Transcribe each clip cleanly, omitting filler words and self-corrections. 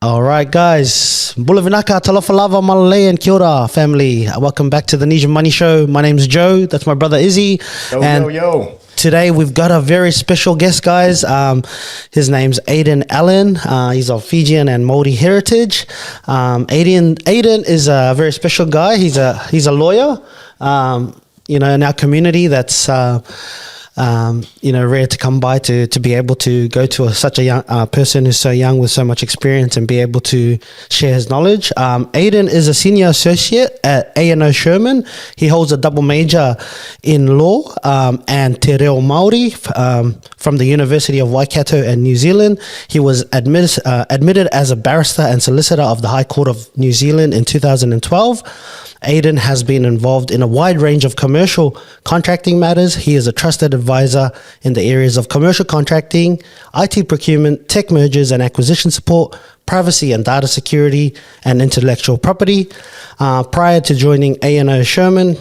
All right, guys. Bulavinaka, talafalava, malale, and kia ora, family. Welcome back to the Nesian Money Show. My name's Joe. That's my brother Izzy. Yo. Today we've got a very special guest, guys. His name's Aidan Allen. He's of Fijian and Māori heritage. Aidan is a very special guy. He's a lawyer. In our community, that's rare to come by to be able to go to such a young person who's so young with so much experience and be able to share his knowledge. Aidan is a senior associate at A&O Shearman. He holds a double major in law and te reo Māori from the University of Waikato and New Zealand. He was admitted as a barrister and solicitor of the High Court of New Zealand in 2012. Aidan has been involved in a wide range of commercial contracting matters. He is a trusted advisor in the areas of commercial contracting, IT procurement, tech mergers and acquisition support, privacy and data security, and intellectual property. Prior to joining A&O Shearman,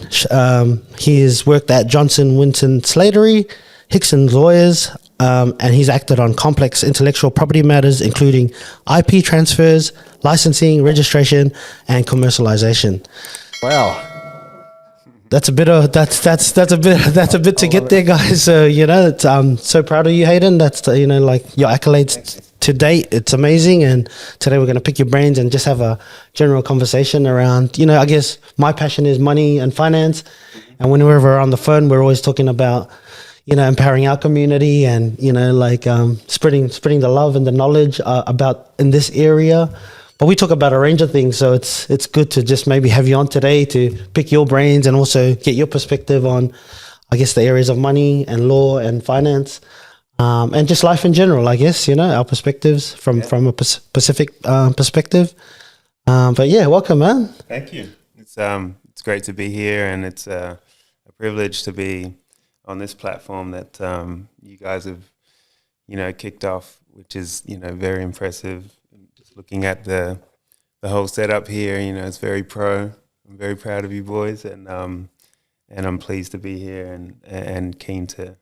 he has worked at Johnson Winton Slatery, Hickson's Lawyers, and he's acted on complex intellectual property matters, including IP transfers, licensing, registration, and commercialization. Wow. That's a bit to get there, guys. So I'm so proud of you, Hayden. That's your accolades to date. It's amazing, and today we're going to pick your brains and just have a general conversation around. I guess my passion is money and finance, and whenever we're on the phone, we're always talking about empowering our community and spreading the love and the knowledge about in this area. But we talk about a range of things, so it's good to just maybe have you on today to pick your brains and also get your perspective on, I guess, the areas of money and law and finance, and just life in general. I guess our perspectives from a Pacific perspective. But yeah, welcome, man. Thank you. It's great to be here, and it's a privilege to be on this platform that you guys have kicked off, which is very impressive. Looking at the whole setup here, it's very pro. I'm very proud of you boys, and I'm pleased to be here and keen to,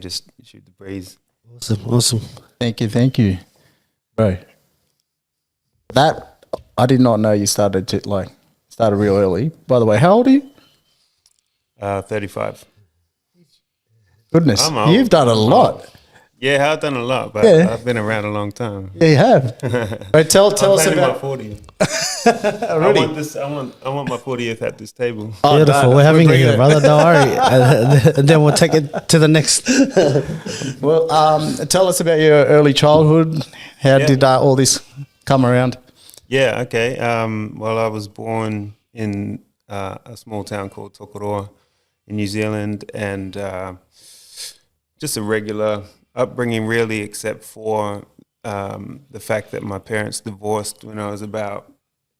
just shoot the breeze. Awesome. Thank you, bro. That I did not know you started real early. By the way, how old are you? 35. Goodness, you've done a lot. Yeah, I've done a lot, but I've been around a long time. Yeah, you have. Right, tell us about my 40th. I want my 40th at this table. Oh, beautiful. We're having it here, brother. Don't worry. And then we'll take it to the next. Well, tell us about your early childhood. How did all this come around? Yeah, okay. Well, I was born in a small town called Aotearoa in New Zealand, and just a regular upbringing, really, except for the fact that my parents divorced when I was about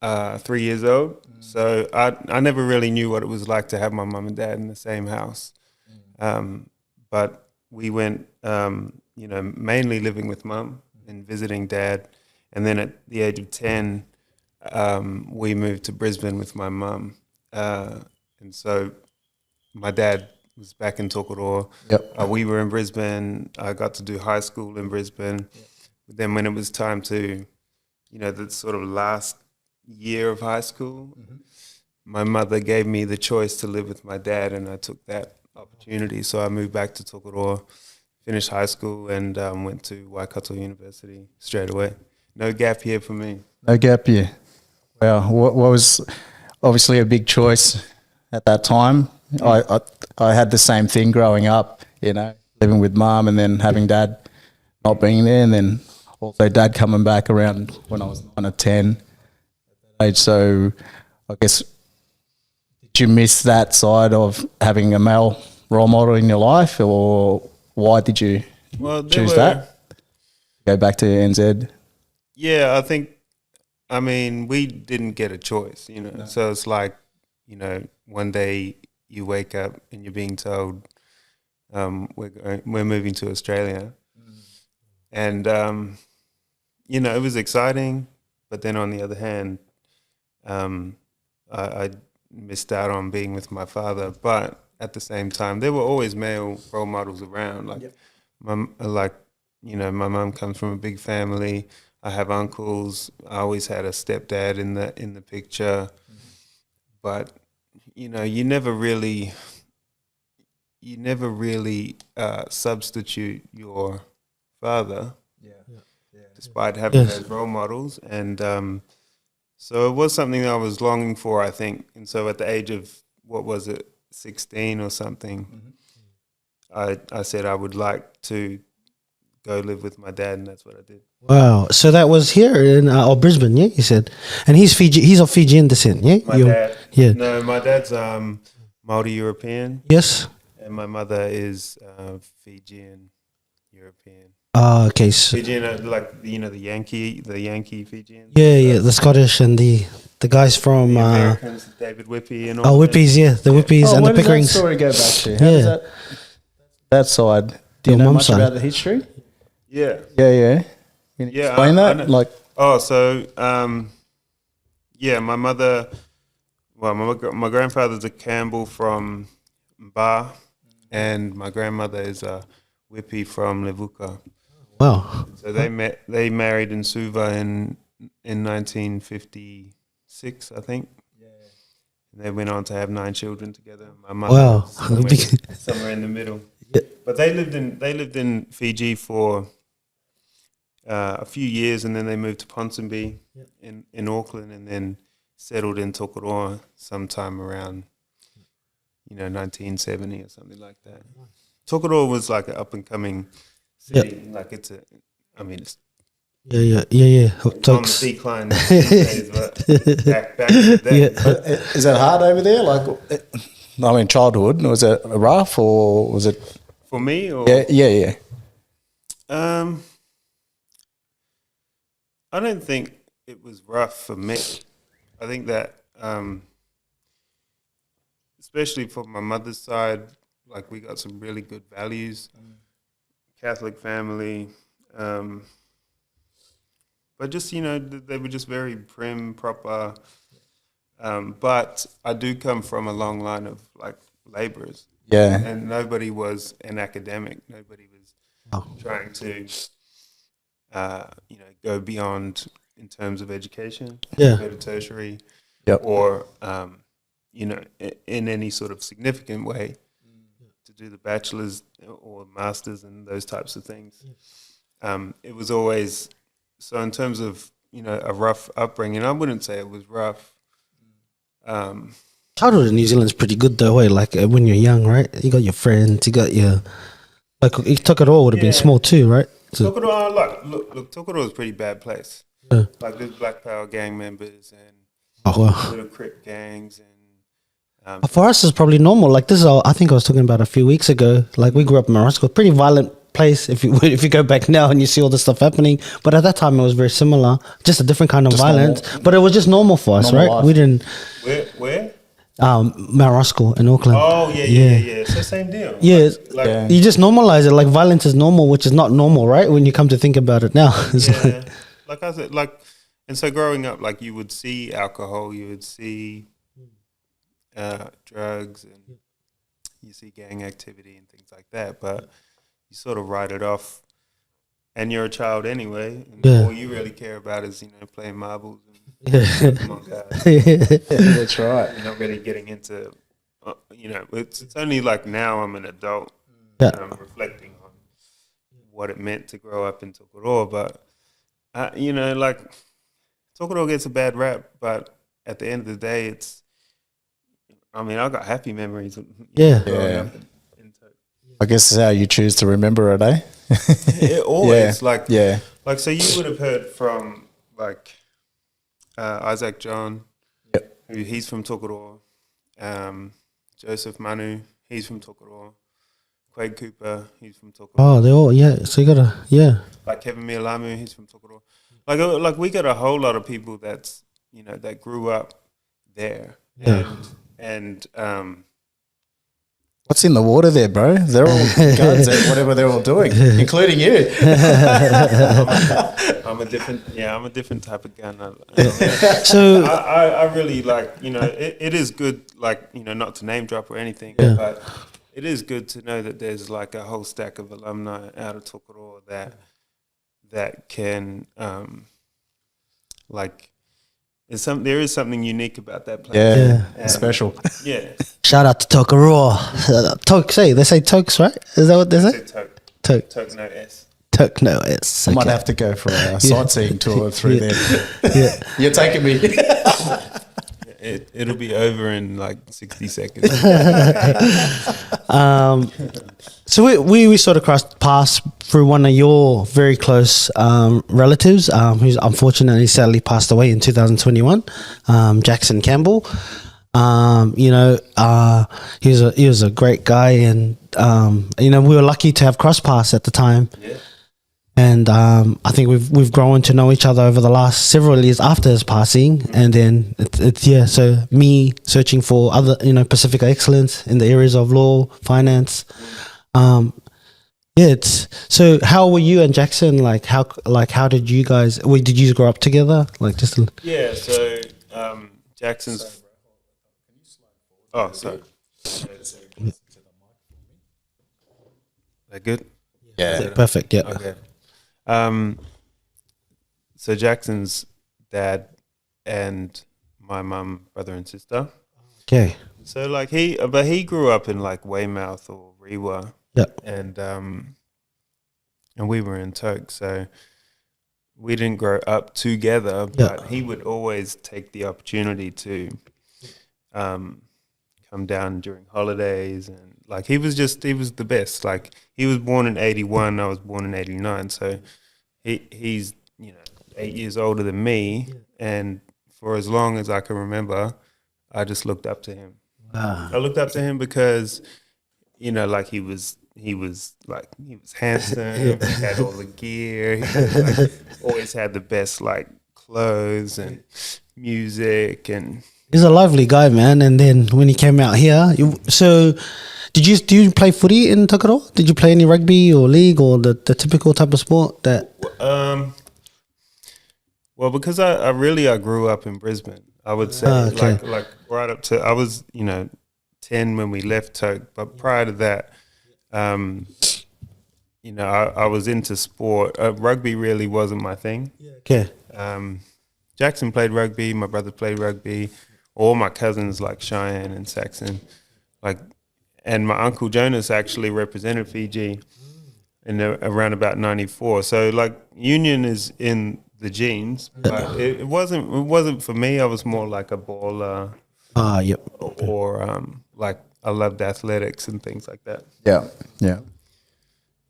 3 years old. So I never really knew what it was like to have my mum and dad in the same house. But we went, mainly living with mum and visiting dad. And then at the age of 10, we moved to Brisbane with my mum. And so my dad was back in Tokoroa. Yep. We were in Brisbane. I got to do high school in Brisbane. Yep. But then when it was time to, the sort of last year of high school, my mother gave me the choice to live with my dad, and I took that opportunity. So I moved back to Tokoroa, finished high school, and went to Waikato University straight away. No gap year for me. No gap year. Wow. What was obviously a big choice at that time. I had the same thing growing up, living with mum and then having dad not being there, and then also dad coming back around when I was 9 or 10 age. So I guess, did you miss that side of having a male role model in your life, or why did you choose that? Go back to NZ? Yeah, we didn't get a choice, No. So it's like, one day you wake up and you're being told we're moving to Australia, and it was exciting, but then on the other hand, I missed out on being with my father. But at the same time, there were always male role models around. My mum comes from a big family. I have uncles. I always had a stepdad in the picture, but you know, you never really substitute your father, despite having those role models. And so it was something that I was longing for, I think. And so at the age of, what was it, 16 or something, I said I would like to go live with my dad, and that's what I did. Wow. So that was here in Brisbane, yeah, you said. And he's of Fijian descent, yeah? My dad? Yeah. No, my dad's Māori-European. Yes. And my mother is Fijian European. Okay. So, Fijian, like, you know, the Yankee Fijians. yeah, the Scottish and the guys from The Americans, David Whippy and all. Whippies, yeah, the Whippies and the where does that Pickerings. story go back to? How does that side? Do you Your know mum's much side. about the history? Yeah. Yeah. Can you explain I that? know. Like, My mother. Well, my grandfather's a Campbell from Mba, and my grandmother is a Whippy from Levuka. Wow. So they married in Suva in 1956, I think. Yeah. And they went on to have 9 children together. My mother was somewhere in the middle. Yeah. But they lived in Fiji for a few years, and then they moved to Ponsonby in Auckland, and then settled in Tokoroa sometime around 1970 or something like that. Tokoroa was like an up and coming city. Like it's on the decline these days, but back in the day. is it hard over there? Like, I mean, childhood, was it rough or was it? For me? Or? Yeah. I don't think it was rough for me. I think that, especially for my mother's side, like, we got some really good values. Catholic family, but just, they were just very prim, proper. But I do come from a long line of, like, labourers. Yeah. And nobody was an academic. Nobody was trying to, go beyond in terms of education, go to tertiary, or, in any sort of significant way to do the bachelor's or master's and those types of things. It was always, so in terms of, a rough upbringing, I wouldn't say it was rough. Childhood in New Zealand's pretty good though, way. Like when you're young, right? You got your friends, you got your, like, Tokoroa would have been small too, right? So, Tokoroa, look, Tokoroa is a pretty bad place. Yeah. Like, there's Black Power gang members and little Crip gangs, and for us, it's probably normal. Like this is, I think I was talking about a few weeks ago. Like we grew up in Morocco, pretty violent place. If you go back now and you see all this stuff happening, but at that time it was very similar, just a different kind of violence. Normal. But it was just normal for us, right? Life. We didn't. Where? Marosco in Auckland. Oh yeah. So same deal. Yeah, you just normalize it. Like violence is normal, which is not normal, right? When you come to think about it now. Like I said, and so growing up, like, you would see alcohol, you would see drugs, and you see gang activity and things like that, but you sort of write it off, and you're a child anyway, and all you really care about is playing marbles and That's right. You're not really getting into it's only like now I'm an adult and I'm reflecting on what it meant to grow up in Tokoroa, but like, Tokoroa gets a bad rap, but at the end of the day, I got happy memories. Yeah. I guess it's how you choose to remember it, eh? It always, like, so you would have heard from, like, Isaac John, who he's from Tokoroa, Joseph Manu, he's from Tokoroa, Quade Cooper, he's from Tokoroa. Oh, they all, so you gotta, like Kevin Mialamu, he's from Tokoroa. Like we got a whole lot of people that's, that grew up there. And what's in the water there, bro? They're all guns at whatever they're all doing, including you. I'm a different type of gun. So I really like, it is good, like, not to name drop or anything, but it is good to know that there's like a whole stack of alumni out of Tokoroa that can like there is something unique about that place. Yeah, special. Yeah. Shout out to Aotearoa. They say Tokes, right? Is that what they say? Toke. Toke, no S. Toke, no S. I might have to go for a sightseeing tour through there. Yeah. You're taking me. It'll be over in like 60 seconds. So we sort of crossed paths through one of your very close relatives, who's unfortunately sadly passed away in 2021, Jackson Campbell. He was a great guy, and we were lucky to have cross paths at the time. Yeah. And I think we've grown to know each other over the last several years after his passing, and then it's so me searching for other Pacific excellence in the areas of law, finance. So how were you and Jackson, how did you guys, did you grow up together, Yeah, so Jackson's sorry. That good? Yeah. Perfect. Yeah. Okay. So Jackson's dad and my mum, brother and sister. Okay. So he grew up in like Weymouth or Rewa. Yeah. And we were in Toke, so we didn't grow up together, but he would always take the opportunity to come down during holidays, and like he was the best. Like he was born in 81, I was born in 89, so he's 8 years older than me, and for as long as I can remember, I just looked up to him. I looked up to him because he was handsome, he had all the gear, he always had the best clothes and music, and he's a lively guy, man. And then when he came out here, do you play footy in Tokoroa? Did you play any rugby or league or the typical type of sport that? Well, because I grew up in Brisbane, I would say like right up to I was 10 when we left Toke, but prior to that, I was into sport. Rugby really wasn't my thing. Okay. Jackson played rugby. My brother played rugby. All my cousins like Cheyenne and Saxon, and my uncle Jonas actually represented Fiji in around about 94. So union is in the genes, but it wasn't for me. I was more like a baller. Yep. Or I loved athletics and things like that. Yeah.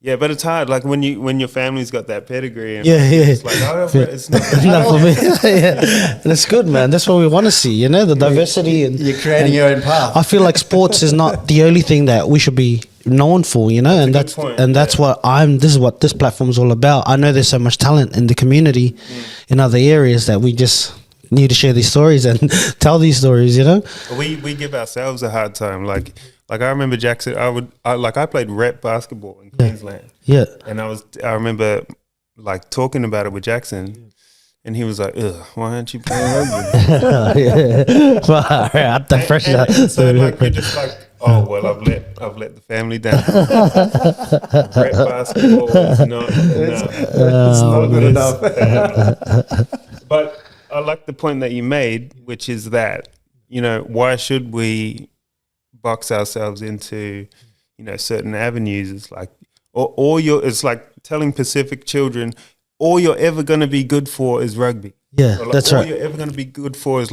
Yeah, but it's hard. Like when your family's got that pedigree, and it's it's not for me. Yeah, and it's good, man. That's what we want to see. The diversity, and you're creating your own path. I feel like sports is not the only thing that we should be known for. That's what this is what this platform is all about. I know there's so much talent in the community, in other areas, that we just need to share these stories and tell these stories. We give ourselves a hard time. Like I remember Jackson. I played rep basketball in Queensland. Yeah. And I remember talking about it with Jackson, and he was like, "Ugh, why aren't you playing rugby?" The pressure. And so we're just oh well, I've let the family down. Rep basketball is not good enough. But I like the point that you made, which is that why should we box ourselves into certain avenues? It's like it's like telling Pacific children all you're ever going to be good for is rugby. Yeah, that's right. All you're ever going to be good for is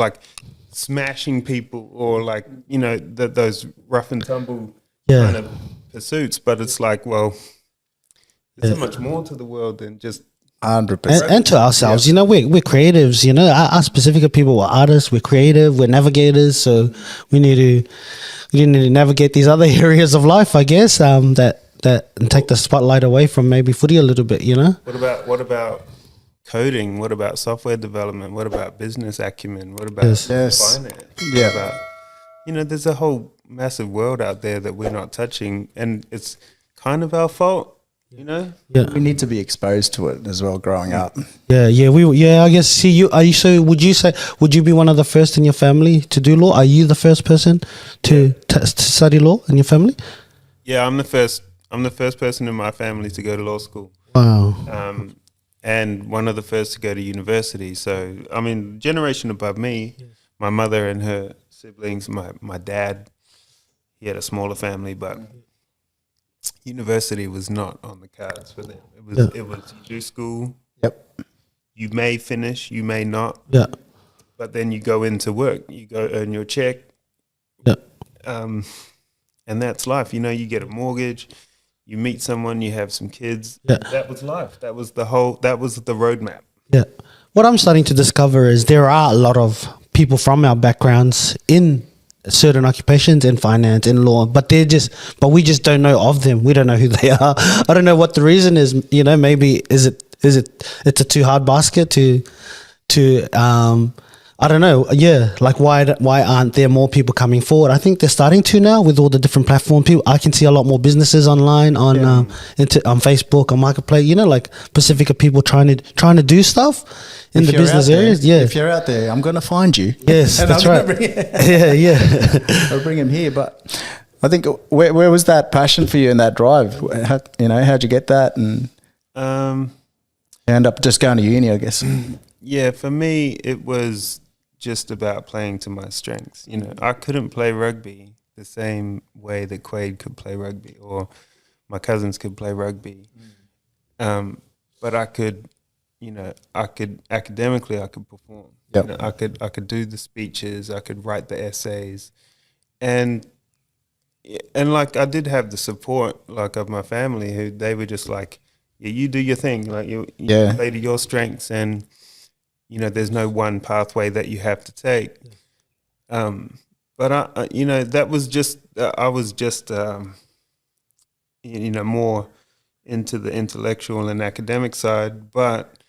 smashing people or those rough and tumble kind of pursuits. But it's there's so much more to the world than just 100%. And to ourselves, we're creatives. Us Pacifica people, we're artists, we're creative, we're navigators. So we need to navigate these other areas of life, I guess. That and take the spotlight away from maybe footy a little bit. What about coding? What about software development? What about business acumen? What about finance? Yeah. What about, there's a whole massive world out there that we're not touching, and it's kind of our fault. Yeah. We need to be exposed to it as well growing up. I guess. See, would you be one of the first in your family to do law? Are you the first person to study law in your family? Yeah, I'm the first person in my family to go to law school. Wow. and one of the first to go to university. So, I mean, generation above me, my mother and her siblings, my dad, he had a smaller family, but university was not on the cards for them. It was you do school. Yep. You may finish, you may not. Yeah. But then you go into work, you go earn your check. Yeah. And that's life. You know, you get a mortgage, you meet someone, you have some kids. Yeah. That was life. That was the roadmap. Yeah. What I'm starting to discover is there are a lot of people from our backgrounds in certain occupations, in finance, in law, but we just don't know of them. We don't know who they are. I don't know what the reason is. You know, maybe it's a too hard basket to I don't know. Yeah, like why aren't there more people coming forward? I think they're starting to now with all the different platforms. People, I can see a lot more businesses on Facebook, on Marketplace. You know, like Pacifica people trying to do stuff in the business areas. Yeah, if you're out there, I'm going to find you. Yes, that's right. Yeah. I'll bring him here. But I think where was that passion for you and that drive? How'd you get that? And end up just going to uni, I guess. Yeah, for me, it was just about playing to my strengths. You know, I couldn't play rugby the same way that Quade could play rugby or my cousins could play rugby. But I could, academically, I could perform. Yep. You know, I could do the speeches, I could write the essays. And like I did have the support like of my family who they were just like, yeah, you do your thing. Like you play to your strengths and there's no one pathway that you have to take. But that was just, I was just, more into the intellectual and academic side, but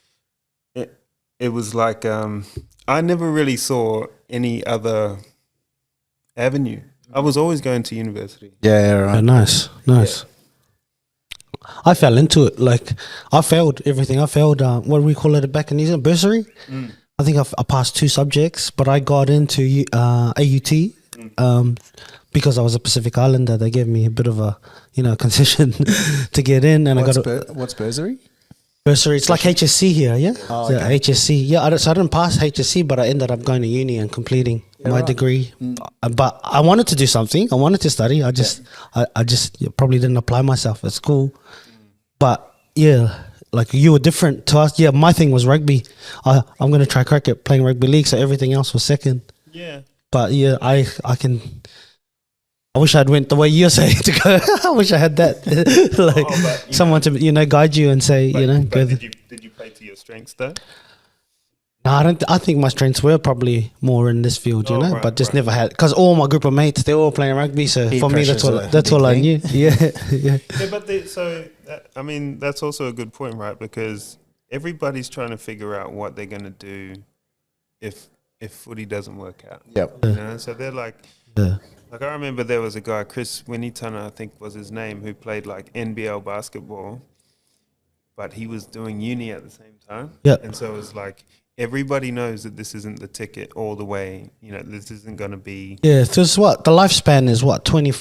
it was like, I never really saw any other avenue. I was always going to university. Yeah, right. Yeah, nice. Yeah. I fell into it. Like I failed everything. I failed. What do we call it back in New Zealand? Bursary. I think I passed 2 subjects, but I got into AUT because I was a Pacific Islander. They gave me a bit of a concession to get in, and what's bursary? Bursary. It's like HSC here, yeah. Oh, so okay. HSC, yeah. So I didn't pass HSC, but I ended up going to uni and completing my degree. But I wanted to do something. I wanted to study. I just probably didn't apply myself at school. But yeah, like you were different to us. Yeah, my thing was rugby. I'm going to try cricket, playing rugby league. So everything else was second. Yeah. But yeah, I wish I'd went the way you're saying to go. I wish I had that, someone to guide you and say go. Did you play to your strengths though? No, I think my strengths were probably more in this field, right, but just never had, because all my group of mates, they're all playing rugby. So for me, that's all I knew. Yeah. Yeah, but that's also a good point, right? Because everybody's trying to figure out what they're going to do if footy doesn't work out. Yep. So they're like, Yeah. like I remember there was a guy, Chris Winitana, I think was his name, who played like NBL basketball, but he was doing uni at the same time. Yeah. And so it was like, everybody knows that this isn't the ticket all the way. This isn't going to be. Yeah, because the lifespan is 20,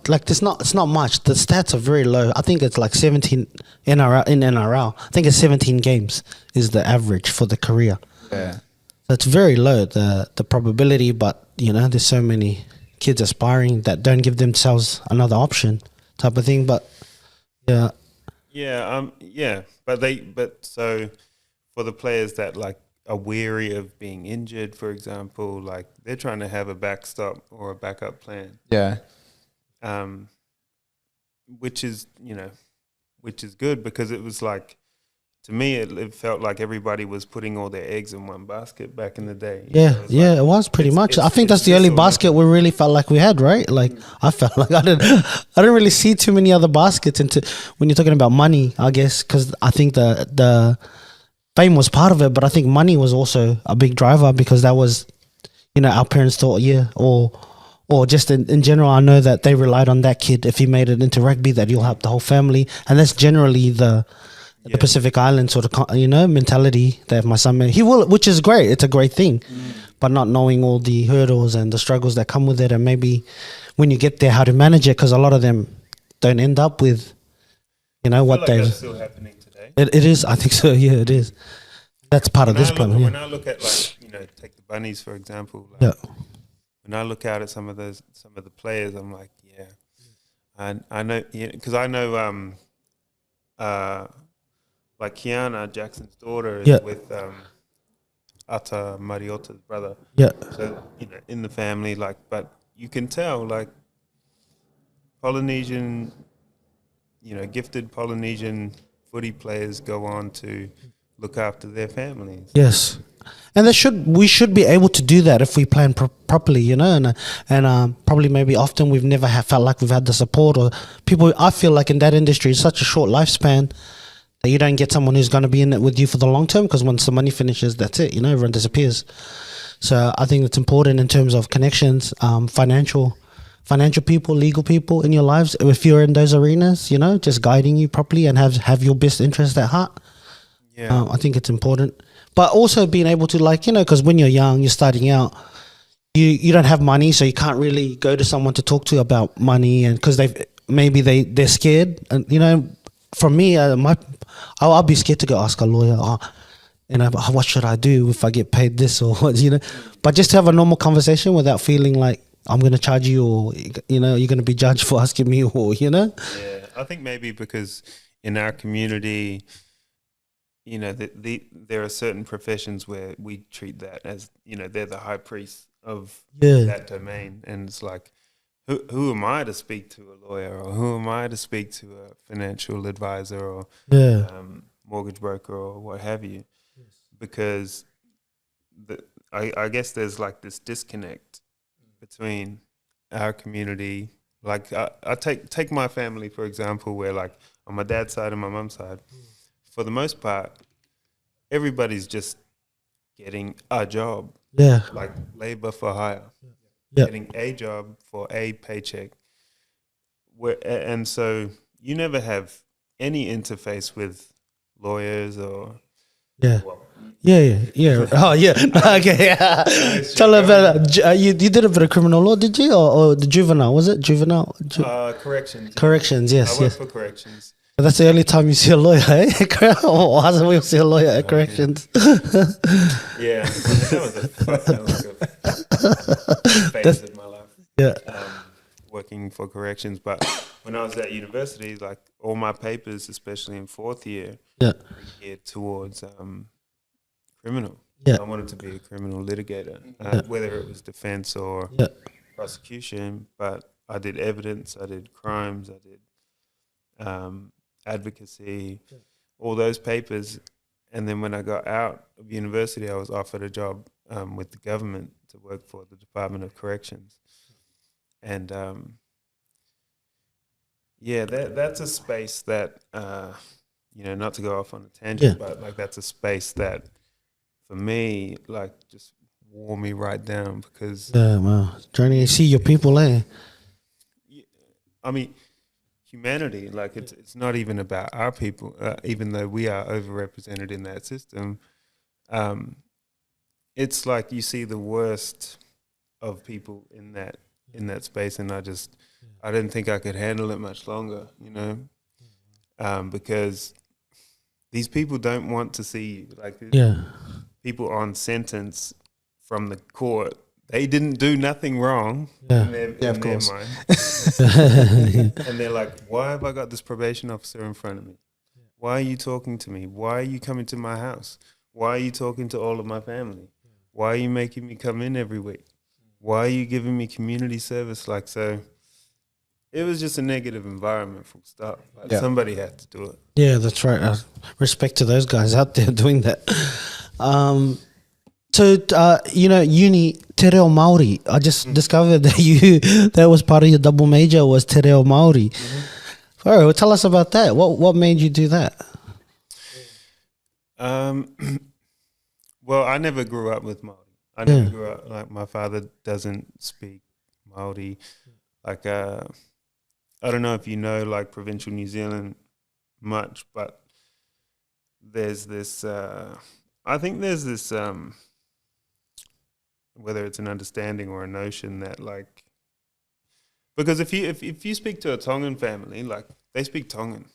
like it's not much. The stats are very low. I think it's like 17 NRL. I think it's 17 games is the average for the career. Yeah. So it's very low, the probability, but there's so many kids aspiring that don't give themselves another option type of thing. But yeah. Yeah, but so for the players that like are weary of being injured, for example, like they're trying to have a backstop or a backup plan. Yeah. Which is good, because it was like, to me, it felt like everybody was putting all their eggs in one basket back in the day. It was pretty much. I think that's the only basket we really felt like we had, right? Like I felt like I didn't really see too many other baskets when you're talking about money, I guess, because I think the fame was part of it, but I think money was also a big driver, because that was, our parents thought, or just in general, I know that they relied on that kid. If he made it into rugby, that he'll help the whole family, and that's generally the Pacific Island sort of mentality that if my son made, he will, which is great. It's a great thing, but not knowing all the hurdles and the struggles that come with it, and maybe when you get there, how to manage it, because a lot of them don't end up with, what like they. That's still happening today. It is. I think so. Yeah, it is. That's part of this plan. When Yeah. I look at, like, take the bunnies for example. Like, Yeah. when I look out at some of the players, I'm like, yeah, I know, because I know like Kiana, Jackson's daughter, is Yeah. with Ata Mariota's brother. Yeah. So in the family, like, but you can tell, like, Polynesian, gifted Polynesian footy players go on to look after their families. Yes, and we should be able to do that if we plan properly, and probably maybe often we've never felt like we've had the support or people. I feel like in that industry, it's such a short lifespan that you don't get someone who's going to be in it with you for the long term, because once the money finishes, that's it. Everyone disappears. So I think it's important in terms of connections, financial people, legal people in your lives. If you're in those arenas, just guiding you properly and have your best interest at heart. Yeah, I think it's important, but also being able to, like, because when you're young, you're starting out, you don't have money, so you can't really go to someone to talk to about money, and because they're scared, and from me, I'll be scared to go ask a lawyer. What should I do if I get paid this or what? But just to have a normal conversation without feeling like I'm going to charge you, or you're going to be judged for asking me, or Yeah, I think maybe because in our community, there are certain professions where we treat that as, they're the high priest of that domain, and it's like, who am I to speak to a lawyer, or who am I to speak to a financial advisor, or mortgage broker, or what have you? Because I guess there's like this disconnect between our community. Like I take my family for example, where, like, on my dad's side and my mum's side, for the most part, everybody's just getting a job. Yeah. Like labor for hire. Yeah. Getting a job for a paycheck. And so you never have any interface with lawyers or... Yeah. Yeah. Oh, yeah. Okay. Tell her about you did a bit of criminal law, did you? Or the juvenile, was it? Juvenile? Corrections. Corrections, yes. I work for corrections. That's the only time you see a lawyer, eh? Why doesn't we see a lawyer at corrections? Yeah, that was a phase of my life. Yeah. Working for corrections, but when I was at university, like, all my papers, especially in fourth year, were geared towards criminal. Yeah. I wanted to be a criminal litigator, whether it was defense or prosecution. But I did evidence, I did crimes, I did advocacy, all those papers. And then when I got out of university, I was offered a job with the government to work for the Department of Corrections. And that's a space that, not to go off on a tangent, but like, that's a space that for me, like, just wore me right down, because trying to see your people, eh? I mean, humanity, like, it's not even about our people, even though we are overrepresented in that system. It's like you see the worst of people in that space, and I didn't think I could handle it much longer, because these people don't want to see you. Like, people on sentence from the court, they didn't do nothing wrong in their mind. And they're like, why have I got this probation officer in front of me? Why are you talking to me? Why are you coming to my house? Why are you talking to all of my family? Why are you making me come in every week? Why are you giving me community service? Like, so it was just a negative environment from start. Like, somebody had to do it. Yeah, that's right. Respect to those guys out there doing that. Uni, Te Reo Māori. I just discovered that that was part of your double major, was Te Reo Māori. All right, tell us about that. What made you do that? Well, I never grew up with Māori. I never grew up, like, my father doesn't speak Māori. Like, I don't know if you know, like, provincial New Zealand much, but there's this, I think there's this, whether it's an understanding or a notion that, like, because if you speak to a Tongan family, like, they speak Tongan,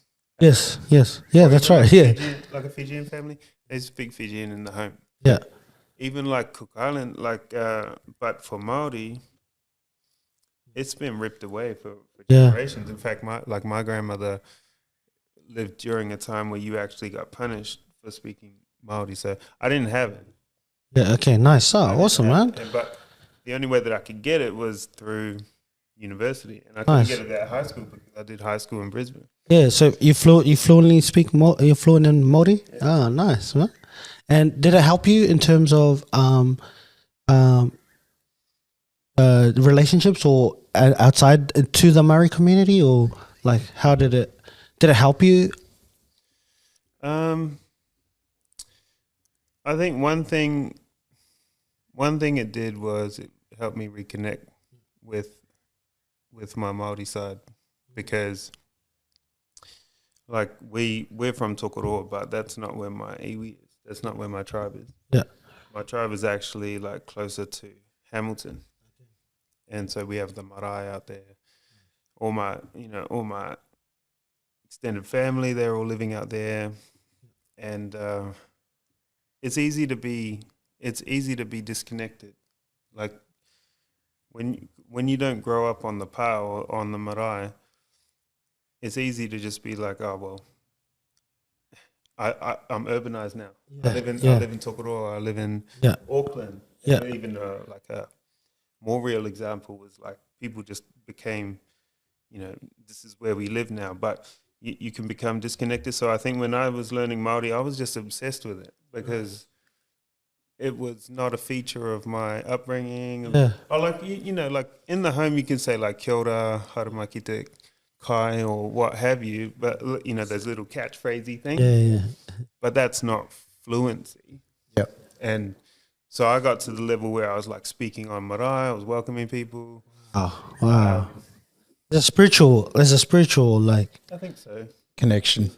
Yes, yes, yeah, that's right. Yeah, Like a Fijian family, they speak Fijian in the home. yeah, Even like Cook Island, but for Māori, it's been ripped away for Yeah. generations. In fact, my grandmother lived during a time where you actually got punished for speaking Māori, so I didn't have it. yeah. Okay, nice. Oh, I didn't awesome, have man. it. But the only way that I could get it was through university, and I couldn't Nice. get it at high school because I did high school in Brisbane. Yeah, so you fluently speak you're fluent in Māori? Oh, nice, man. And did it help you in terms of relationships or outside to the Māori community, or like how did it help you? I think one thing it did was it helped me reconnect with my Māori side, because like we're from Tokoroa, but that's not where my iwi is. That's not where my tribe is. Yeah. My tribe is actually like closer to Hamilton, and so we have the marae out there. All my extended family, they're all living out there, and it's easy to be disconnected. Like when you don't grow up on the pa or on the marae, it's easy to just be like, oh well, I'm urbanized now. Yeah, I live in Tokoroa. I live in Auckland. Yeah. And even like a more real example was like people just became, this is where we live now. But you can become disconnected. So I think when I was learning Māori, I was just obsessed with it because it was not a feature of my upbringing. Yeah. Or like like in the home you can say like kia ora, haramakite, kai, or what have you, but those little catchphrasey things. Yeah. But that's not fluency. Yep. And so I got to the level where I was like speaking on marae, I was welcoming people. Oh, wow. There's a spiritual like. I think so. Connection.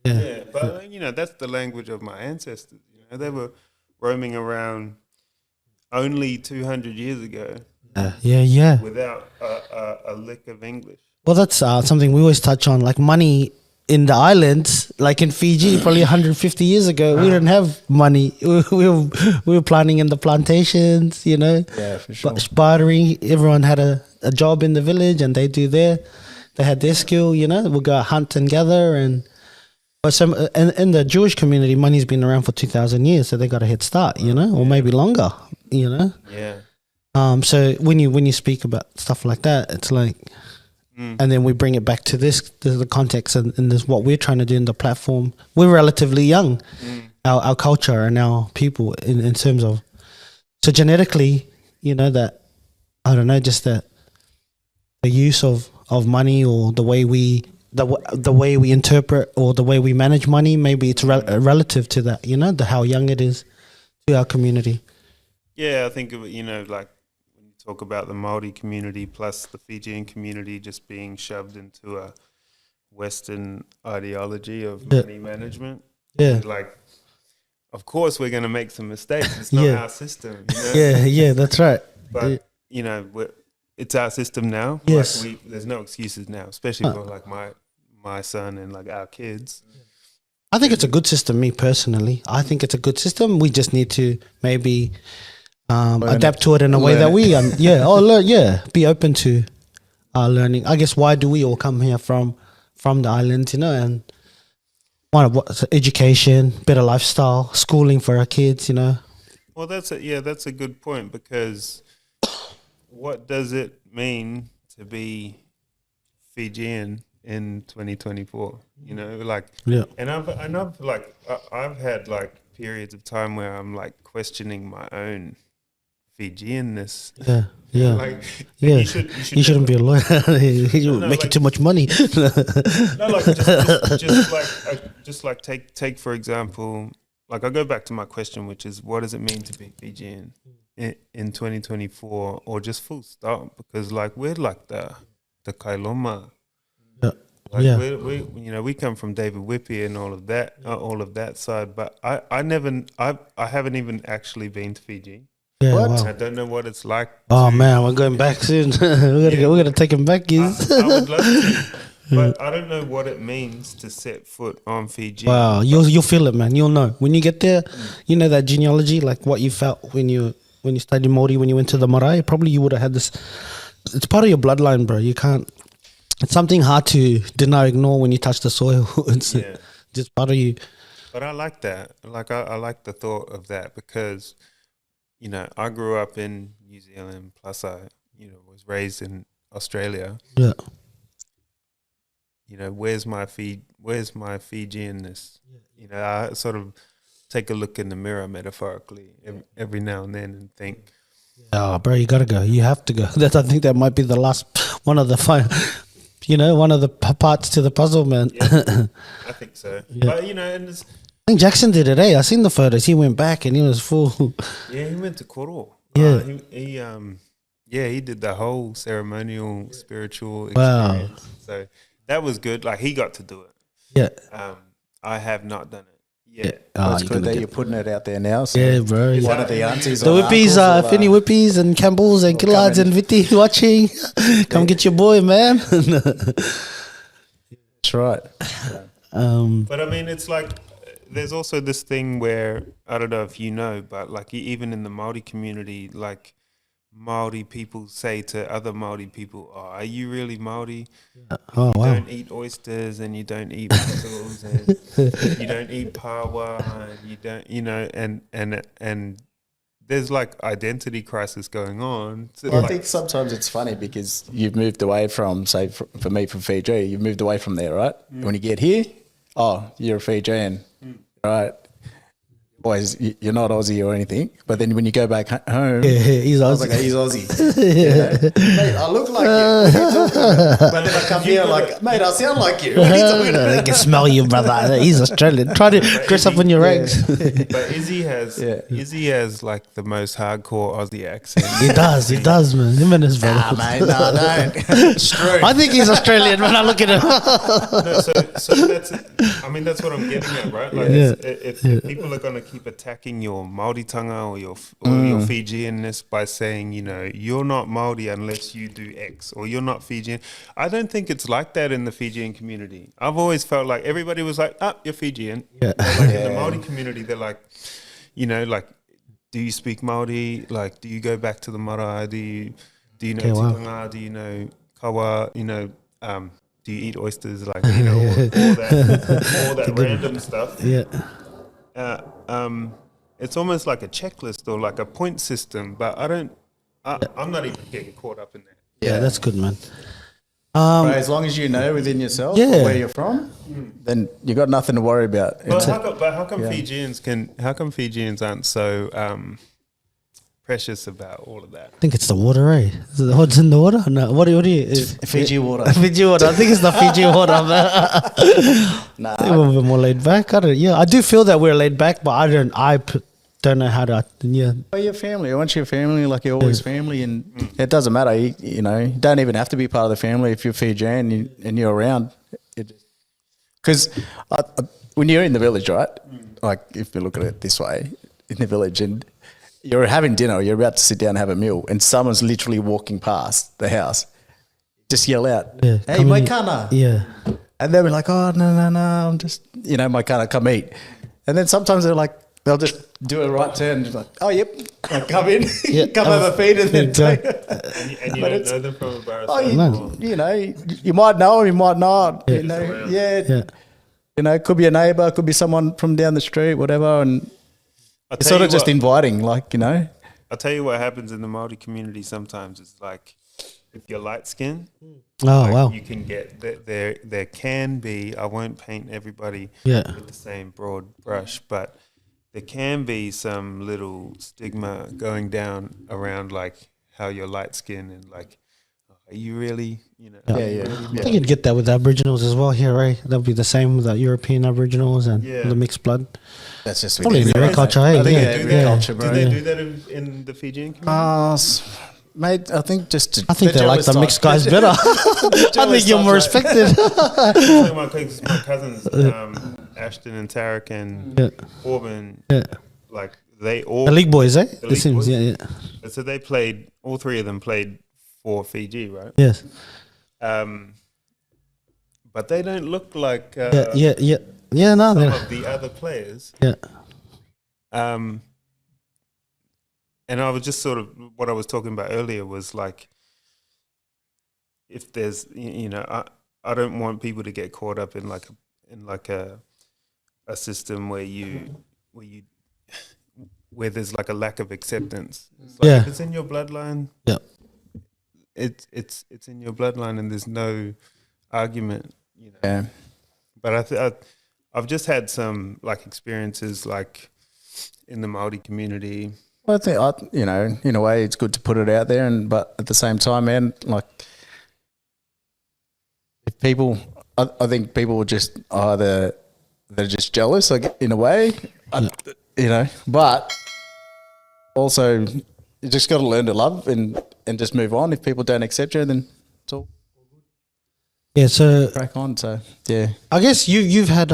Yeah, but that's the language of my ancestors. They were roaming around only 200 years ago. Yeah. Without a lick of English. Well, that's something we always touch on, like money in the islands, like in Fiji, probably 150 years ago, we didn't have money. We were planting in the plantations, Yeah, for sure. bartering. Everyone had a job in the village, and they had their skill. We'll go hunt and gather, but in the Jewish community, money's been around for 2,000 years, so they got a head start, or maybe longer, Yeah. So when you speak about stuff like that, it's like. And then we bring it back to the context and this what we're trying to do in the platform. We're relatively young, our culture and our people in terms of, so genetically, that, I don't know, just the use of money or the way we interpret or the way we manage money, maybe it's relative to that, how young it is to our community. Yeah, I think of it, like, talk about the Māori community plus the Fijian community just being shoved into a Western ideology of money management. Yeah. Like, of course we're going to make some mistakes. It's not our system. Yeah, that's right. But, it's our system now. Yes. Like there's no excuses now, especially for like my son and like our kids. I think it's a good system, me personally. I think it's a good system. We just need to maybe... adapt to it in a way that we be open to learning. I guess why do we all come here from the islands, and what education, better lifestyle, schooling for our kids, Well, that's a good point, because what does it mean to be Fijian in 2024? And I've had like periods of time where I'm like questioning my own Fijianness. Yeah. Like, yeah. You shouldn't be a lawyer. You're making too much money. No, like just like take for example, like I go back to my question, which is what does it mean to be Fijian in 2024, or just full stop? Because like we're like the kailoma. Like we come from David Whippy and all of that side, but I haven't even actually been to Fiji. Yeah, Wow. wow. I don't know what it's like. Oh man, we're going back soon. we're gonna take him back, I would love to. But I don't know what it means to set foot on Fiji. Wow, you'll feel it, man. You'll know when you get there. You know that genealogy, like what you felt when you studied Māori, when you went to the marae. Probably you would have had this. It's part of your bloodline, bro. You can't. It's something hard to deny, ignore when you touch the soil. It's just part of you. But I like that. Like I like the thought of that because, you know, I grew up in New Zealand. Plus, I was raised in Australia. Yeah. You know, where's my Fijianness? You know, I sort of take a look in the mirror metaphorically every now and then and think, oh, bro, you gotta go. You have to go. I think that might be the last one of the one of the parts to the puzzle, man. Yeah, I think so. Yeah. But and I think Jackson did it. I seen the photos. He went back and he was full. Yeah, he went to Koro. Yeah, he did the whole ceremonial, spiritual experience. Wow. So that was good. Like he got to do it. Yeah. I have not done it. Yeah, it's good that you're putting it out there now. So yeah, bro. One of the aunties, the Whippies, Finny Whippies and Campbells and Killards and Vitti watching. Come get your boy, man. That's right. But I mean, it's like there's also this thing where I don't know if you know, but like even in the Māori community, like Māori people say to other Māori people, "Oh, are you really Māori? Oh, you wow. don't eat oysters and you don't eat mussels and you don't eat pawa and you don't, and there's like identity crisis going on." So I think sometimes it's funny because you've moved away from, say, for me from Fiji, you've moved away from there, right? When you get here, oh, you're a Fijian, right? Always, you're not Aussie or anything, but then when you go back home, he's Aussie. I was like, he's Aussie. Mate, I look like you. What are you talking about? But then I come here like, mate, I sound like you. What are you talking about? I can smell you, brother. He's Australian. Try to dress up in your rags. But Izzy has like the most hardcore Aussie accent. He does, man. Him and his brother. Nah, mate, no, don't. It's true. I think he's Australian when I look at him. No, so that's what I'm getting at, right? Like, if people are going to keep attacking your Māoritanga or your Fijianness by saying, you're not Māori unless you do X, or you're not Fijian. I don't think it's like that in the Fijian community. I've always felt like everybody was like, you're Fijian. Yeah. Like in the Māori community, they're like, like, do you speak Māori? Like, do you go back to the marae? Do you know tikanga? Do you know kawa? Do you eat oysters? Like, all that random stuff. Yeah. It's almost like a checklist or like a point system, but I'm not even getting caught up in that. Yeah, that's good, man. Right, as long as you know within yourself where you're from, then you got nothing to worry about. But how come Fijians aren't so precious about all of that? I think it's the water, eh? Is it what's in the water? No, what do you? Fiji water. Fiji water. I think it's the Fiji water, man. Nah, I think we're a bit more laid back. I do feel that we're laid back, but I don't know how to. Yeah. Well, your family. Once you're family, like you're always family, and it doesn't matter. You don't even have to be part of the family if you're Fijian and you're around. Because when you're in the village, right? Like if you look at it this way, in the village, and you're having dinner, you're about to sit down and have a meal, and someone's literally walking past the house, just yell out, "Hey, my kana!" Yeah. And they'll be like, "Oh, no, I'm just, my kana, come eat." And then sometimes they'll just do a right turn, just like, "Oh, yep, like, come in, come have a feed," and then take. And you don't know them from a barrister. Oh, you might know them, you might not. It could be a neighbour, could be someone from down the street, whatever, and it's sort of just inviting, I'll tell you what happens in the Māori community sometimes. It's like if you're light skinned, wow, you can get there can be, I won't paint everybody with the same broad brush, but there can be some little stigma going down around like how you're light skinned and like, are you really, I think you'd get that with Aboriginals as well here, right? That'll be the same with the European Aboriginals and the mixed blood. That's just probably in every culture, hey? Culture, bro. Do they do that in the Fijian community? Mate, I think I think they like the mixed guys better. I think you're more respected. My cousins, Ashton and Tarek and Corbin, like they all the league boys, eh? The league boys. Yeah. So they played. All three of them played for Fiji, right? Yes. but they don't look like Yeah. No, some they're- of the other players. yeah. And I was just sort of, what I was talking about earlier was like, if there's, I don't want people to get caught up in a system where there's like a lack of acceptance. It's like, Yeah. if it's in your bloodline, Yeah. it's in your bloodline, and there's no argument, Yeah. But I've just had some like experiences like in the Māori community. Well, I think, in a way, it's good to put it out there, but at the same time, man, like, if people, I think people will just they're just jealous, like, in a way, but also you just got to learn to love and just move on. If people don't accept you, then it's all Yeah, so crack on. So yeah, I guess you've had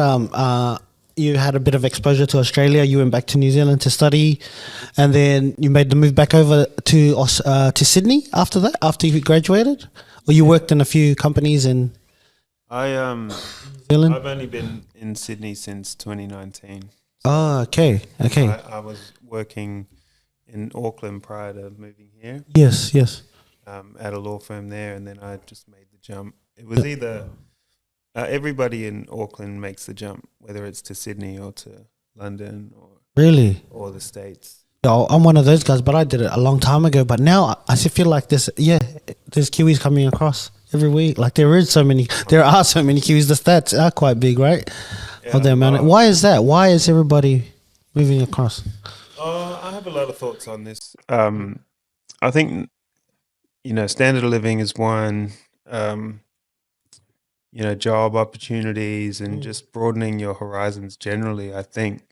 you had a bit of exposure to Australia. You went back to New Zealand to study, and then you made the move back over to Sydney after that. After you graduated, or you worked in a few companies in New Zealand. I've only been in Sydney since 2019. Oh, okay. I was working in Auckland prior to moving here. Yes. At a law firm there, and then I just made the jump. It was either everybody in Auckland makes the jump, whether it's to Sydney or to London Really? or the States. No, I'm one of those guys, but I did it a long time ago. But now I feel like there's Kiwis coming across every week. Like there are so many Kiwis. The stats are quite big, right? Yeah, Of the amount. Why is that? Why is everybody moving across? I have a lot of thoughts on this. I think, standard of living is one, job opportunities and just broadening your horizons generally. I think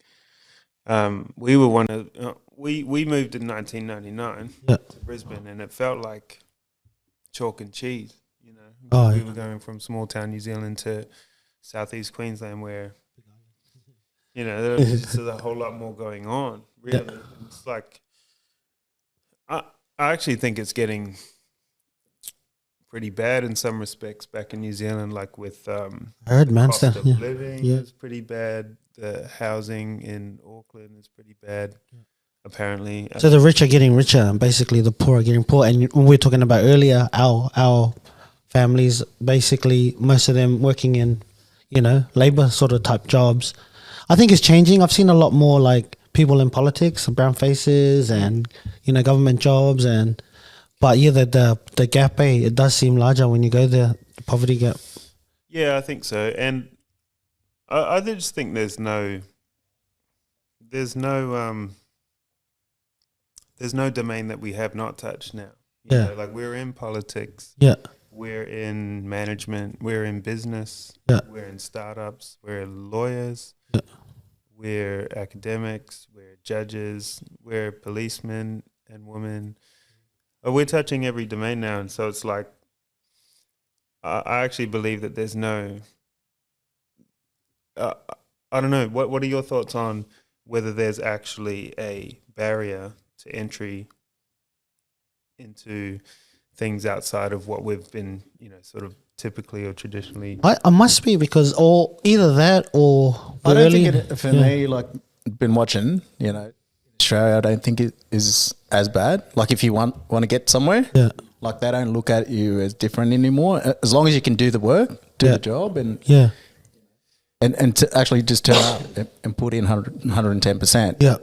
we were one of, we moved in 1999 to Brisbane, and it felt like chalk and cheese, we were going from small town New Zealand to southeast Queensland, where, there's a whole lot more going on, really. Yeah. It's like, I actually think it's getting pretty bad in some respects back in New Zealand, like with I heard, man, cost of living is pretty bad. The housing in Auckland is pretty bad, apparently. So the rich are getting richer, and basically the poor are getting poor. And when we were talking about earlier, our families, basically most of them working in, labor sort of type jobs. I think it's changing. I've seen a lot more like people in politics, brown faces, and government jobs, but the gap, it does seem larger when you go there, the poverty gap. Yeah, I think so, and I just think there's no domain that we have not touched now. You know, like we're in politics. Yeah. We're in management. We're in business. Yeah. We're in startups. We're lawyers. Yeah. We're academics. We're judges. We're policemen and women. We're touching every domain now, and so it's like I actually believe that there's no. I don't know. What are your thoughts on whether there's actually a barrier to entry into things outside of what we've been, sort of typically or traditionally? I must be, because either that or I don't think it, for me, like, been watching, Australia, I don't think it is as bad. Like, if you want to get somewhere, like, they don't look at you as different anymore. As long as you can do the work, do the job, and to actually just turn up and put in 110%. Yeah.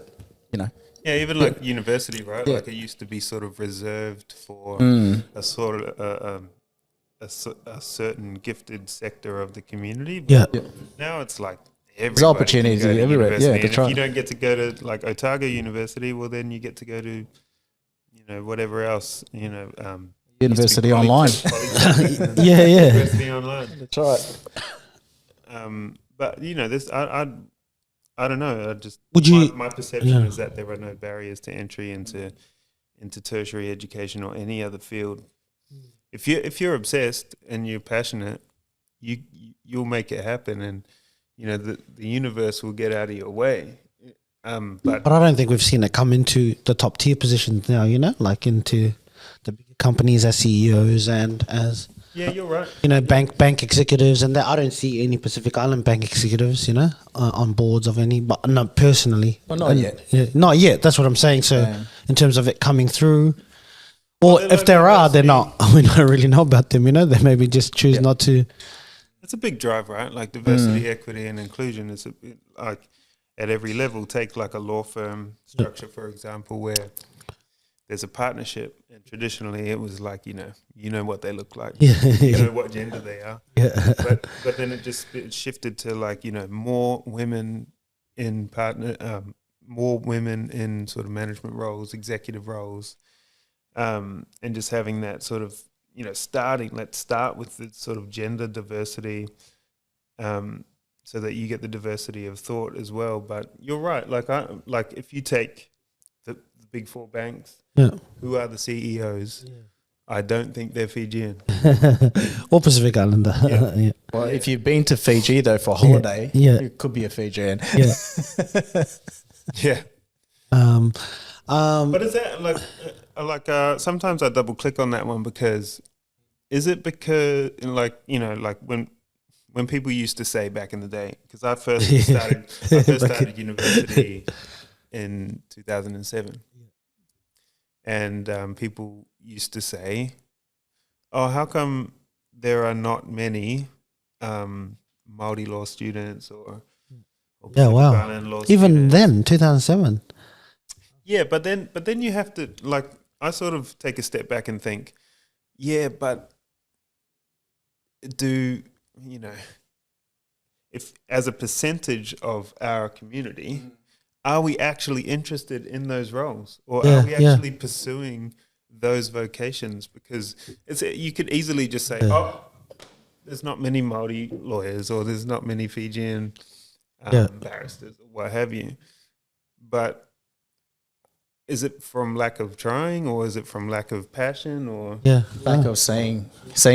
Yeah, even like university, right? Like, it used to be sort of reserved for a sort of a certain gifted sector of the community. But now it's like there's opportunities everywhere. Yeah, if you don't get to go to like Otago University, well, then you get to go to, whatever else, University online. University online. That's right. But this I don't know. My perception is that there are no barriers to entry into tertiary education or any other field. If you're obsessed and you're passionate, you'll make it happen, and the universe will get out of your way. But I don't think we've seen it come into the top tier positions now. Like into the big companies as CEOs and as Yeah, you're right. You know, bank executives and that. I don't see any Pacific Island bank executives, you know, on boards of any, but not personally. Well, not yet. Yeah, not yet. That's what I'm saying. So in terms of it coming through, or Well, if there are, they're not. We don't really know about them, you know. They maybe just choose not to. It's a big drive, right? Like diversity, equity, and inclusion is like at every level. Take like a law firm structure, for example, where there's a partnership, and traditionally it was like, you know what they look like, you know what gender they are. Yeah. But then it shifted to like, you know, more women in more women in sort of management roles, executive roles, and just having that sort of, you know, let's start with the sort of gender diversity, so that you get the diversity of thought as well. But you're right. Like if you take the big four banks, who are the CEOs? I don't think they're Fijian. Or Pacific Islander. Yeah. Well, if you've been to Fiji though for a holiday, it could be a Fijian. Yeah. Yeah. But is that like sometimes I double click on that one because is it because like, you know, like when people used to say back in the day, because I first started university in 2007, and people used to say, "Oh, how come there are not many Māori law students or Pacific Island law Even students?" then, 2007. Yeah, but then you have to, like, I sort of take a step back and think, yeah, but do, you know, if as a percentage of our community, are we actually interested in those roles, or are we actually pursuing those vocations? Because you could easily just say, oh, there's not many Māori lawyers, or there's not many Fijian barristers, or what have you. But is it from lack of trying, or is it from lack of passion, or lack of seeing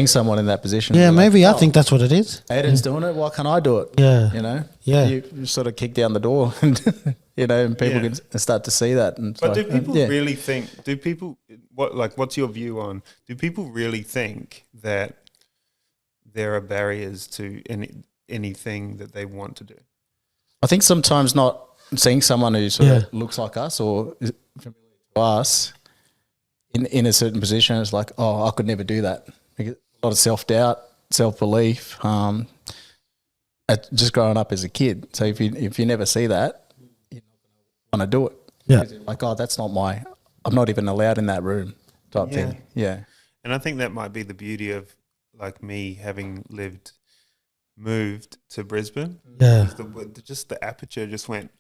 someone in that position? Yeah, maybe like, I think that's what it is. Aidan's doing it. Why can't I do it? Yeah, you know. Yeah, you sort of kick down the door, and you know, and people can start to see that. And but do people really think? Do people what's your view on? Do people really think that there are barriers to anything that they want to do? I think sometimes not seeing someone who sort of looks like us or is familiar to us in a certain position, it's like, oh, I could never do that. A lot of self-doubt, self-belief, just growing up as a kid. So if you never see that, you're not going to want to do it. Yeah. Like, oh, that's not I'm not even allowed in that room type thing. Yeah. And I think that might be the beauty of, like, me having moved to Brisbane. Yeah. Just the aperture just went.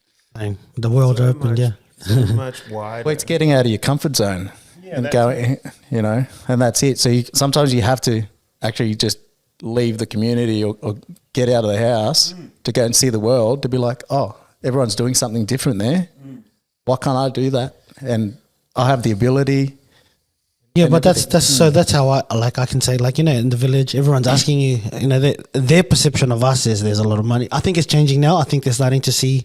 The world so opened, much, so much wider. Well, it's getting out of your comfort zone and going, you know, and that's it. So sometimes you have to actually just leave the community or get out of the house to go and see the world, to be like, oh, everyone's doing something different there. Why can't I do that? And I have the ability. Yeah, but that's how I can say, like, you know, in the village, everyone's asking you, you know, their perception of us is there's a lot of money. I think it's changing now. I think they're starting to see,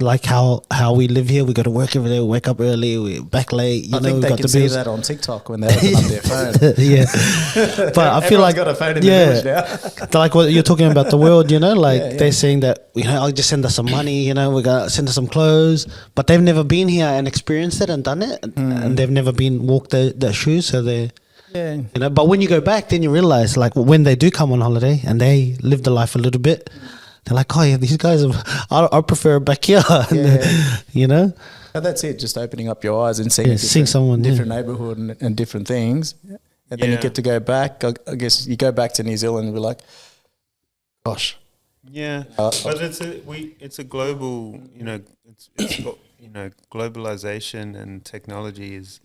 like, how we live here. We go to work every day, we wake up early, we're back late. I think they can see that on TikTok when they open up their phone. Yeah, but I feel like got a phone in the village now. Like what you're talking about, the world, you know, like they're saying that, you know, I'll just send us some money, you know, we got send us some clothes, but they've never been here and experienced it and done it, and they've never been walked their shoes, so they. Yeah. You know, but when you go back, then you realize, like, when they do come on holiday and they live the life a little bit, they're like, oh yeah, these guys, I prefer back here. You know? And that's it, just opening up your eyes and seeing someone different neighbourhood and different things. And then you get to go back. I guess you go back to New Zealand and be like, gosh. Yeah, but it's a global, you know, you know, globalization and technology is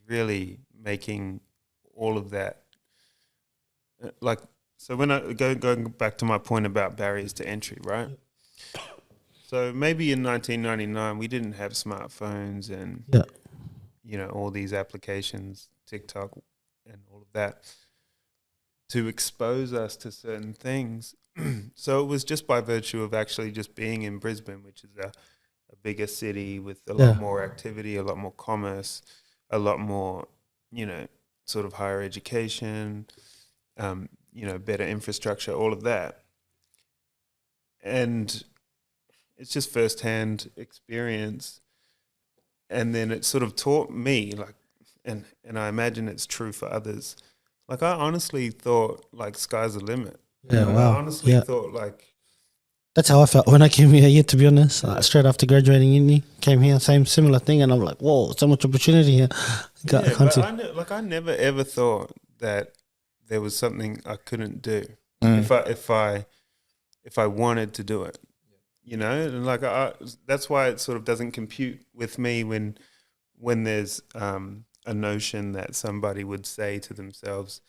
really making all of that, like. So when I going back to my point about barriers to entry, right? So maybe in 1999 we didn't have smartphones and you know, all these applications, TikTok and all of that, to expose us to certain things. So it was just by virtue of actually just being in Brisbane, which is a bigger city with a lot more activity, a lot more commerce, a lot more, you know, sort of higher education. better infrastructure, all of that. And it's just firsthand experience. And then it sort of taught me, like, and I imagine it's true for others. Like, I honestly thought, like, sky's the limit. Yeah, wow. I honestly thought, like... That's how I felt when I came here, to be honest. Straight after graduating uni, came here, similar thing. And I'm like, whoa, so much opportunity here. I never ever thought that there was something I couldn't do if I wanted to do it. And like that's why it sort of doesn't compute with me when there's a notion that somebody would say to themselves,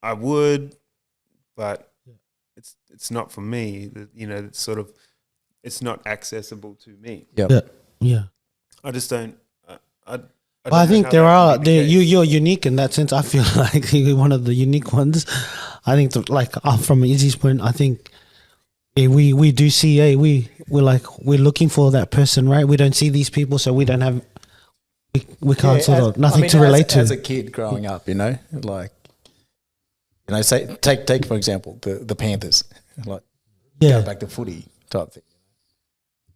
I would, but it's not for me. It's sort of, it's not accessible to me. Yeah. I just don't. I think you're unique in that sense. I feel like you're one of the unique ones. I think from Izzy's point, I think we do see we're looking for that person, right? We don't see these people, so we don't have we can't nothing to relate to. As a kid growing up, say take for example the Panthers, go back to footy type thing.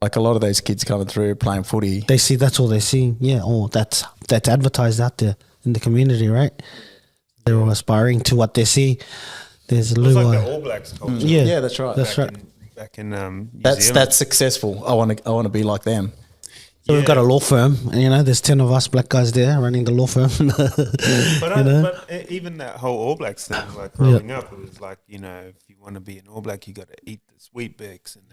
Like a lot of those kids coming through playing footy, they see that's all they're seeing. Yeah, that's advertised out there in the community, right? They're all aspiring to what they see. There's a little like the All Blacks culture. Yeah, that's right. Back in New that's Zealand. That's successful. I want to be like them. So we've got a law firm, and there's 10 of us black guys there running the law firm. But even that whole All Blacks thing, like growing up, it was like, if you want to be an All Black, you got to eat the Sweet Bix and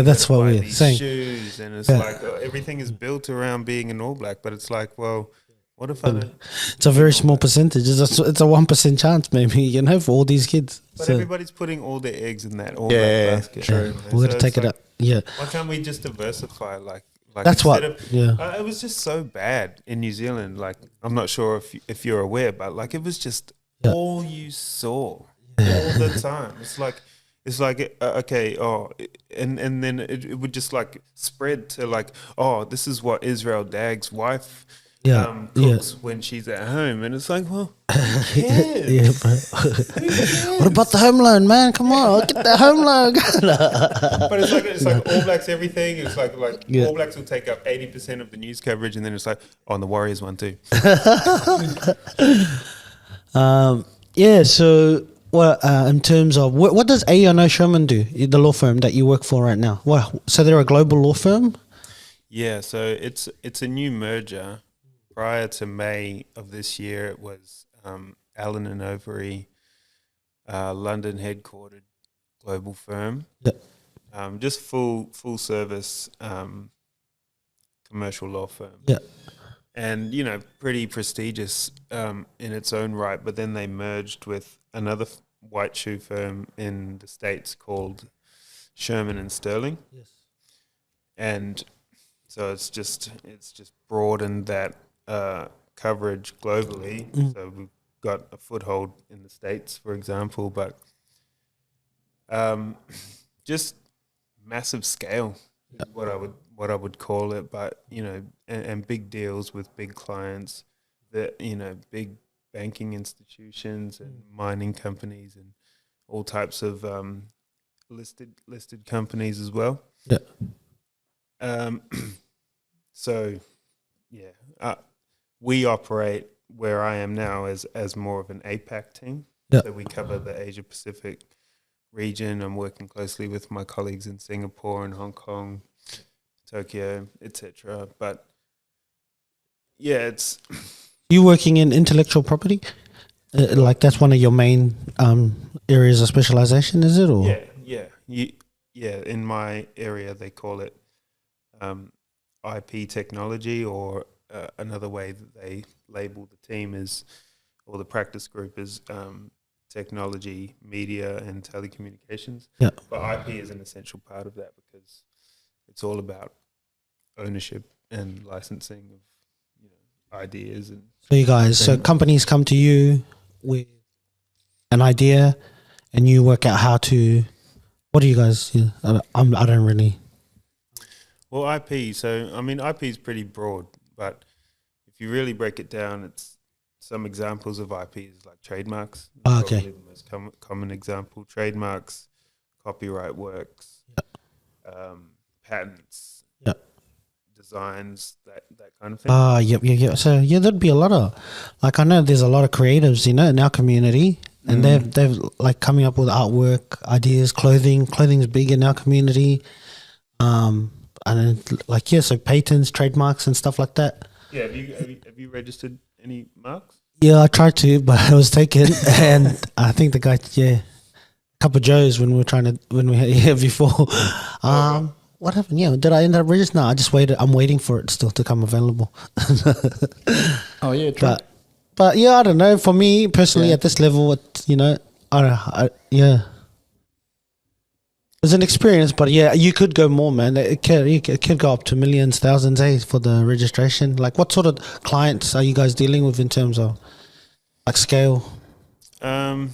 that's what we're saying. Shoes, and it's like everything is built around being an All Black, but it's like, well, what if it's a very small percentage. It's a 1% chance, maybe, for all these kids. But everybody's putting all their eggs in that All Black basket. True. We're going to take it up. Yeah. Why can't we just diversify? Like that's what. It was just so bad in New Zealand. Like, I'm not sure if you're aware, but like it was just all you saw all the time. It's like and then it would just like spread to like, this is what Israel Dag's wife cooks when she's at home, and it's like, well, who cares? What about the home loan, man? Come on, get that home loan. But it's like All Blacks everything. It's like All Blacks will take up 80% of the news coverage, and then it's like, and the Warriors one too. So. Well, in terms of what does A&O Shearman do, the law firm that you work for right now? Well, so they're a global law firm? Yeah, so it's a new merger. Prior to May of this year, it was Allen and Overy, London headquartered global firm. Yep. Just full service commercial law firm. Yeah. And, pretty prestigious in its own right. But then they merged with another white shoe firm in the States called Shearman and Sterling. Yes. And so it's just broadened that coverage globally. So we've got a foothold in the States, for example, but just massive scale is what I would call it. But and big deals with big clients, that big banking institutions and mining companies and all types of listed companies as well. Yeah. So we operate where I am now as more of an APAC team. Yeah. So we cover the Asia Pacific region. I'm working closely with my colleagues in Singapore and Hong Kong, Tokyo, etc. But it's you working in intellectual property, like that's one of your main areas of specialization, is it? Or in my area they call it IP technology, or another way that they label the team is, or the practice group is technology, media, and telecommunications. Yeah. But IP is an essential part of that because it's all about ownership and licensing of ideas. And so companies come to you with an idea, and you work out how to. What do you guys? I don't really. Well, IP. So I mean, IP is pretty broad, but if you really break it down, it's some examples of IP is like trademarks. Oh, okay. Probably the most common example. Trademarks, copyright works, patents, designs, that kind of thing. Yep. So there'd be a lot of, like, I know there's a lot of creatives, in our community, and they've like coming up with artwork ideas, clothing's big in our community, and then, like, so patents, trademarks, and stuff like that. Yeah, have you registered any marks? Yeah, I tried to, but I was taken, and I think the guy, a couple of Joes when we had here before. What happened? Yeah, did I end up registering? No, I just waited. I'm waiting for it still to come available. Oh yeah, true. But yeah, I don't know. For me personally, at this level, it was an experience. But yeah, you could go more, man. It could go up to millions, thousands, for the registration. Like, what sort of clients are you guys dealing with in terms of like scale? Yeah,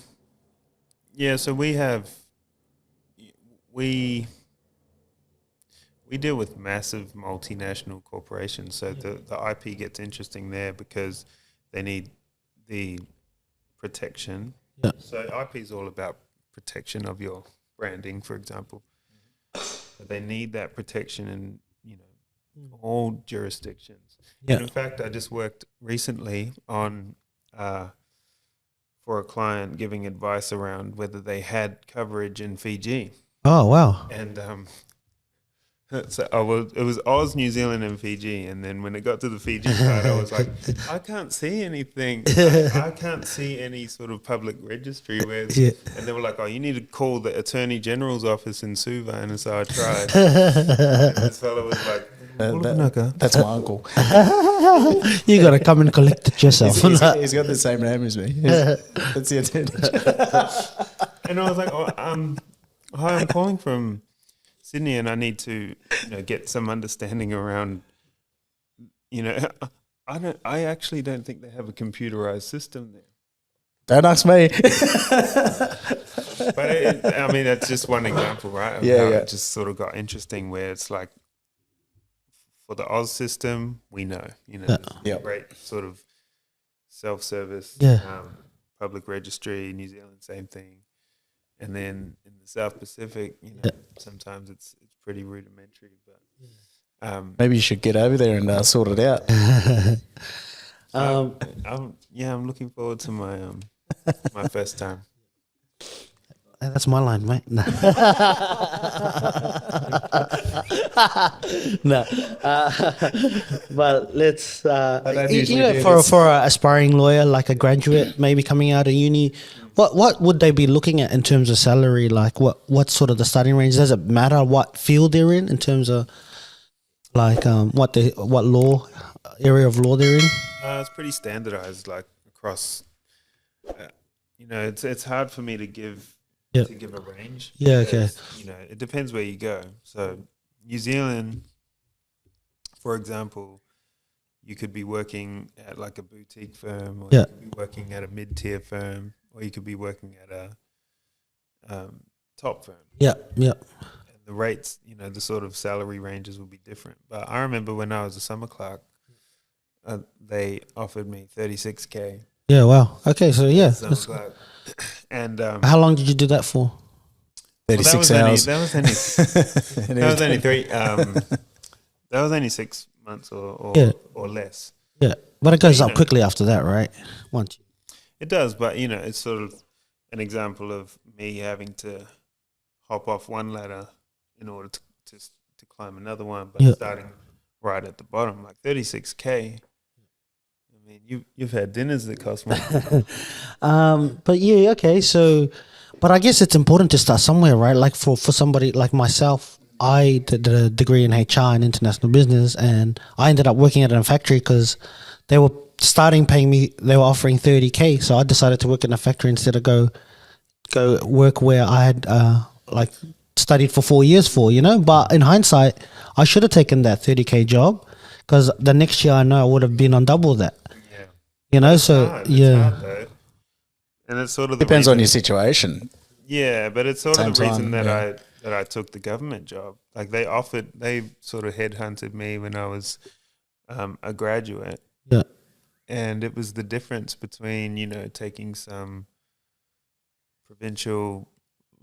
so we deal with massive multinational corporations. So the IP gets interesting there because they need the protection. Yeah. So IP is all about protection of your branding, for example. But they need that protection in all jurisdictions. Yeah. And in fact, I just worked recently on for a client giving advice around whether they had coverage in Fiji. Oh wow! And so it was Oz, New Zealand, and Fiji, and then when it got to the Fiji part, I was like, I can't see anything. I can't see any sort of public registry where. And they were like, oh, you need to call the Attorney General's office in Suva, and so I tried. And this fellow was like, that's my uncle. You got to come and collect it yourself. He's got the same name as me. That's the Attorney. And I was like, hi, I'm calling from Sydney, and I need to, get some understanding around, I actually don't think they have a computerized system there. Don't ask me. But that's just one example, right? Of how it just sort of got interesting, where it's like, for the Oz system, we know, great sort of self-service, public registry. New Zealand, same thing. And then in the South Pacific, sometimes it's pretty rudimentary. But maybe you should get over there and sort it out. I'm looking forward to my my first time. That's my line, mate. No. But let's for an aspiring lawyer, like a graduate, maybe coming out of uni, what would they be looking at in terms of salary? Like what sort of the starting range? Does it matter what field they're in terms of like what law area of law they're in? It's pretty standardized, like across. It's hard for me to give. To give a range. Yeah, because, it depends where you go. So New Zealand, for example, you could be working at like a boutique firm, or you could be working at a mid-tier firm, or you could be working at a top firm. Yeah. And the rates, the sort of salary ranges will be different. But I remember when I was a summer clerk, they offered me 36K. Yeah, wow. Okay, so and how long did you do that for? 36 hours. That was only 3. That was only 6 months or less. Yeah, but it goes up quickly after that, right? It does, but it's sort of an example of me having to hop off one ladder in order to climb another one, but starting right at the bottom, like 36K. I mean, you've had dinners that cost more. But okay. So, but I guess it's important to start somewhere, right? Like for somebody like myself, I did a degree in HR and international business, and I ended up working at a factory because they were paying me. They were offering 30K, so I decided to work in a factory instead of go work where I had studied for 4 years for. But in hindsight, I should have taken that 30K job because the next year I know I would have been on double that. It's hard, though. And it's sort of depends on your situation. Yeah, but it's sort of the reason that I took the government job. Like they sort of headhunted me when I was a graduate. Yeah. and it was the difference between, you know, taking some provincial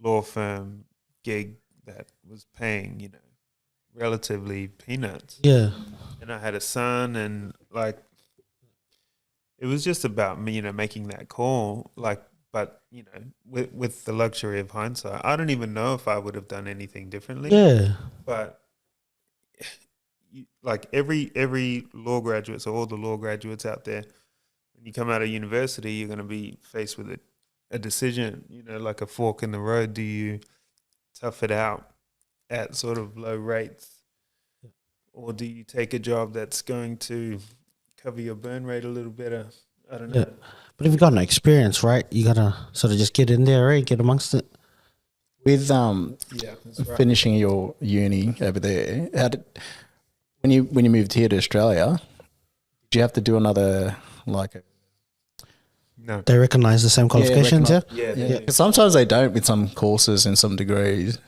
law firm gig that was paying, you know, relatively peanuts. Yeah. And I had a son, and like, it was just about me, you know, making that call. Like, but you know, with the luxury of hindsight, I don't even know if I would have done anything differently. Yeah. But like every law graduate, so all the law graduates out there, when you come out of university, you're going to be faced with a decision, you know, like a fork in the road. Do you tough it out at sort of low rates, or do you take a job that's going to cover your burn rate a little better? I don't know. Yeah. But if you've got no experience, right, you gotta sort of just get in there, right? Get amongst it. With Yeah, that's right. finishing your uni over there, when you moved here to Australia, did you have to do another like No. They recognize the same qualifications, yeah? Yeah, yeah? 'Cause sometimes they don't with some courses and some degrees.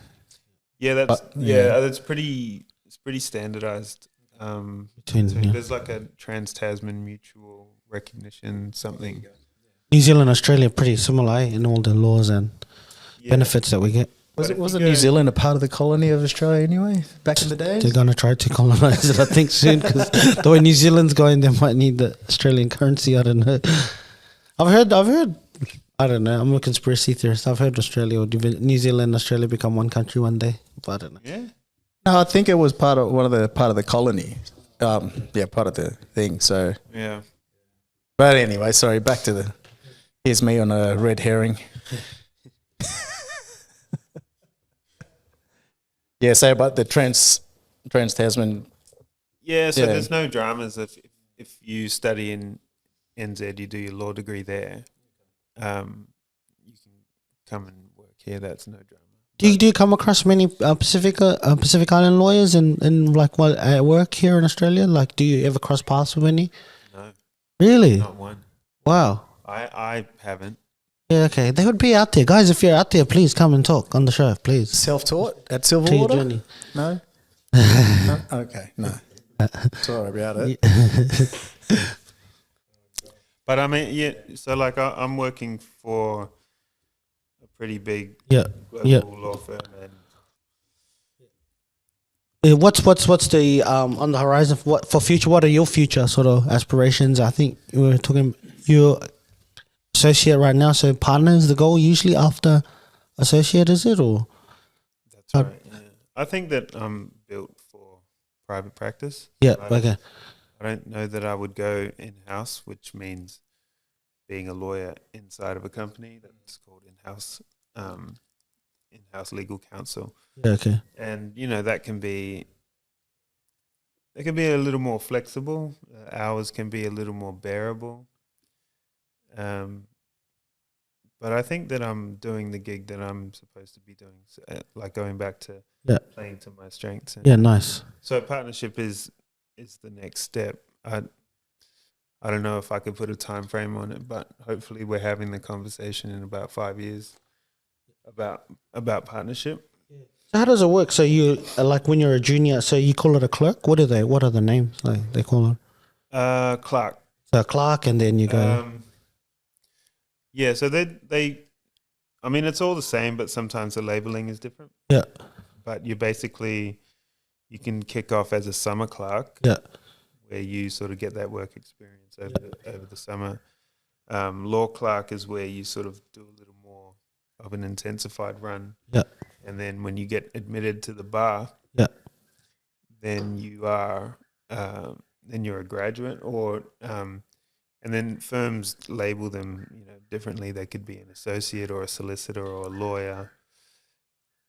Yeah, that's But, that's pretty. It's pretty standardized. Between yeah. There's like a Trans-Tasman mutual recognition something. New Zealand and Australia are pretty similar in all the laws and benefits that we get. Wasn't New Zealand a part of the colony of Australia anyway back in the days? They're gonna try to colonize it, I think, soon, because the way New Zealand's going, they might need the Australian currency. I don't know. I've heard. I don't know. I'm a conspiracy theorist. I've heard New Zealand and Australia become one country one day, but I don't know. Yeah. No, I think it was part of the colony. Part of the thing. So, Yeah. but anyway, sorry. Back to here's me on a red herring. Yeah. So about the Trans-Tasman. Yeah. So Yeah. there's no dramas if you study in NZ, you do your law degree there. You can come and work here. That's no drama. Do you come across many Pacific Island lawyers in like what at work here in Australia? Like, do you ever cross paths with any? No, Really? not one. Wow. I haven't. Yeah. Okay. They would be out there, guys. If you're out there, please come and talk on the show, please. Self-taught at Tell your Silverwater? journey. No? No? Okay, no. Sorry about it. But I mean, yeah. So like, I'm working for a pretty big Yeah. global Yeah. law firm, and What's the on the horizon for future? What are your future sort of aspirations? I think we were talking you're associate right now, so partner is the goal usually after associate, is it or? that's right. Yeah. I think that I'm built for private practice. Yeah. I don't- Okay. I don't know that I would go in-house, which means being a lawyer inside of a company that's called in-house legal counsel. Yeah. Okay. And, you know, that can be a little more flexible. Hours can be a little more bearable. But I think that I'm doing the gig that I'm supposed to be doing, like going back to Yeah. playing to my strengths. And Yeah. Nice. so partnership is the next step. I don't know if I could put a time frame on it, but hopefully we're having the conversation in about 5 years about partnership. So how does it work? So you like when you're a junior, so you call it a clerk. What are the names like they call it? Clark. So a clerk, and then you go. Yeah, so they I mean, it's all the same, but sometimes the labeling is different. Yeah. But you can kick off as a summer clerk. Yeah. Where you sort of get that work experience over the summer. Law clerk is where you sort of do a little more of an intensified run. Yeah. And then when you get admitted to the bar, Yeah. then you're a graduate, or and then firms label them, you know, differently. They could be an associate or a solicitor or a lawyer.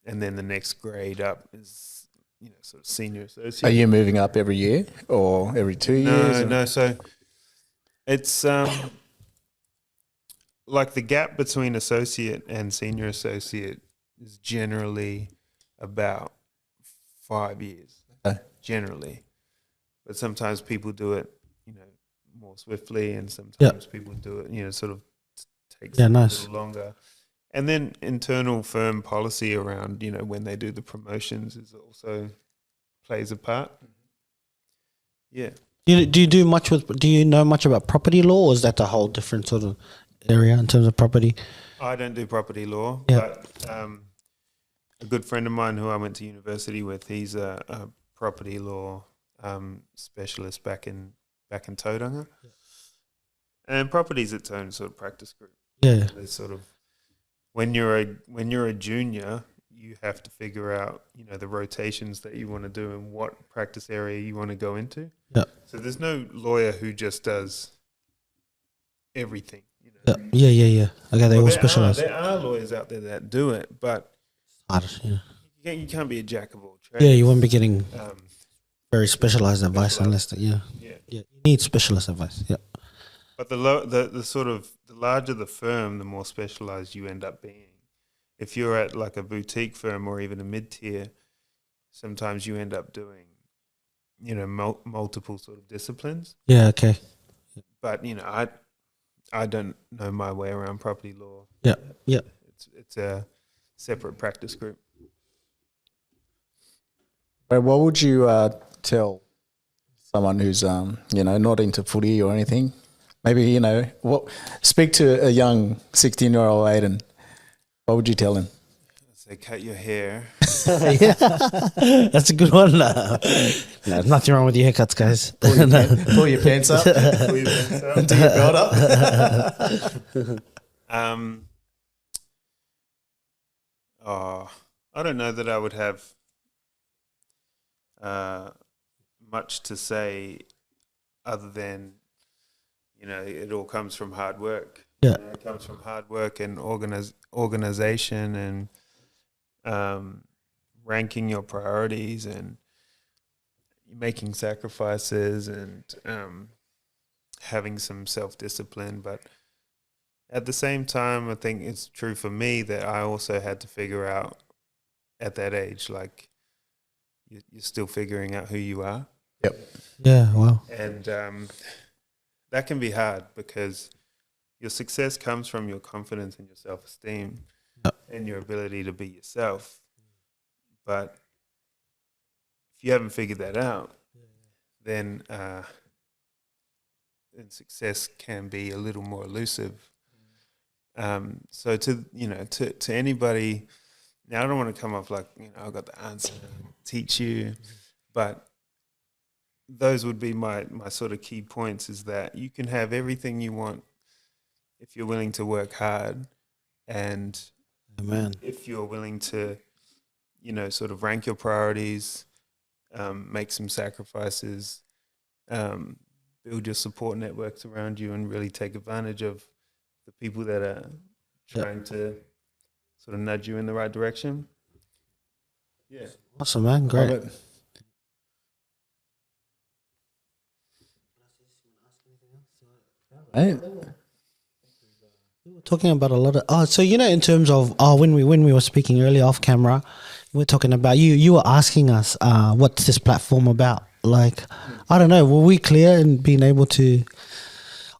And then the next grade up is, you know, sort of senior associate. Are you moving up every year or every 2 years? No. So it's like the gap between associate and senior associate is generally about 5 years. Okay. Generally, but sometimes people do it, you know, more swiftly, and sometimes people do it, you know, sort of takes a little longer. And then internal firm policy around, you know, when they do the promotions is also plays a part. Yeah. Do you do much with? Do you know much about property law, or is that a whole different sort of area in terms of property? I don't do property law, Yeah. but a good friend of mine who I went to university with, he's a property law specialist back in Tauranga. Yeah. And property's its own sort of practice group. Yeah. There's sort of when you're a junior, you have to figure out, you know, the rotations that you want to do and what practice area you want to go into. Yeah. So there's no lawyer who just does everything. You know? Yeah. Okay, they all specialize. There are lawyers out there that do it, but Yeah. you can't be a jack of all trades. Yeah, you won't be getting very specialized advice unless yeah. You need specialist advice. Yeah. But the sort of the larger the firm, the more specialized you end up being. If you're at like a boutique firm or even a mid-tier, sometimes you end up doing, you know, multiple sort of disciplines. Yeah. Okay. But you know, I don't know my way around property law. Yeah. Yeah. It's a separate practice group. But what would you tell someone who's you know, not into footy or anything? Maybe, you know, speak to a young 16-year-old Aidan. What would you tell him? Say, cut your hair. Yeah. That's a good one. No, there's nothing wrong with your haircuts, guys. Pull your pants up. Pull your pants up. Do your belt up. I don't know that I would have much to say other than, you know, it all comes from hard work. Yeah. You know, it comes from hard work and organization and ranking your priorities and making sacrifices and having some self-discipline. But at the same time, I think it's true for me that I also had to figure out at that age, like, you're still figuring out who you are. Yep. Yeah, wow. And that can be hard because your success comes from your confidence and your self-esteem and your ability to be yourself. But if you haven't figured that out, then success can be a little more elusive. So to anybody, now I don't want to come off like, you know, I've got the answer, teach you, but those would be my sort of key points, is that you can have everything you want if you're willing to work hard, and if you're willing to, you know, sort of rank your priorities, make some sacrifices, build your support networks around you, and really take advantage of the people that are trying to sort of nudge you in the right direction. Yeah. Awesome, man. Great. Right. We were talking about a lot of so you know, in terms of when we were speaking earlier off camera, we were talking about you were asking us what's this platform about. Like, I don't know, were we clear in being able to?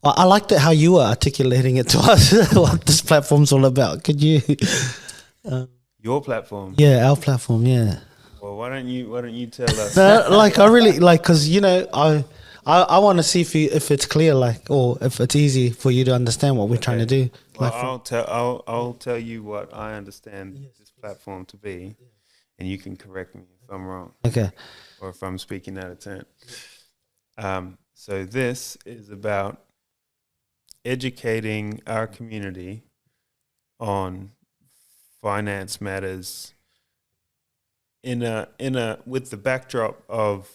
I liked it how you were articulating it to us what this platform's all about. Could you? Your platform. Yeah, our platform. Yeah. Well, why don't you tell us? Like, I really like, because you know, I want to see if it's clear, like, or if it's easy for you to understand what we're trying to do. Well, like, I'll tell you what I understand this platform to be, and you can correct me if I'm wrong. Okay. Or if I'm speaking out of turn. So this is about educating our community on finance matters with the backdrop of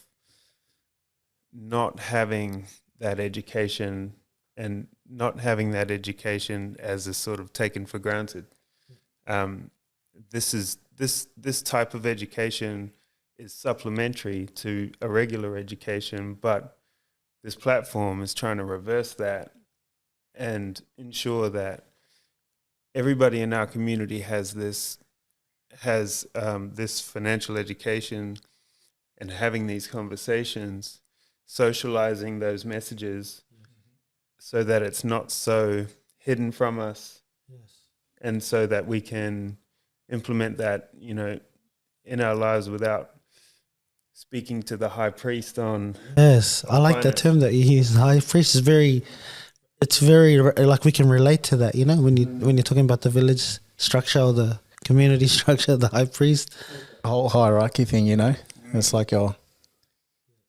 not having that education, and not having that education as a sort of taken for granted. This type of education is supplementary to a regular education, but this platform is trying to reverse that and ensure that everybody in our community has this financial education, and having these conversations, socializing those messages, so that it's not so hidden from us, and so that we can implement that, you know, in our lives without speaking to the high priest on. Yes, I like the finance. term that you use. High priest is very. It's very like we can relate to that. You know, when you're talking about the village structure or the community structure, the high priest. Whole hierarchy thing, you know. It's like you're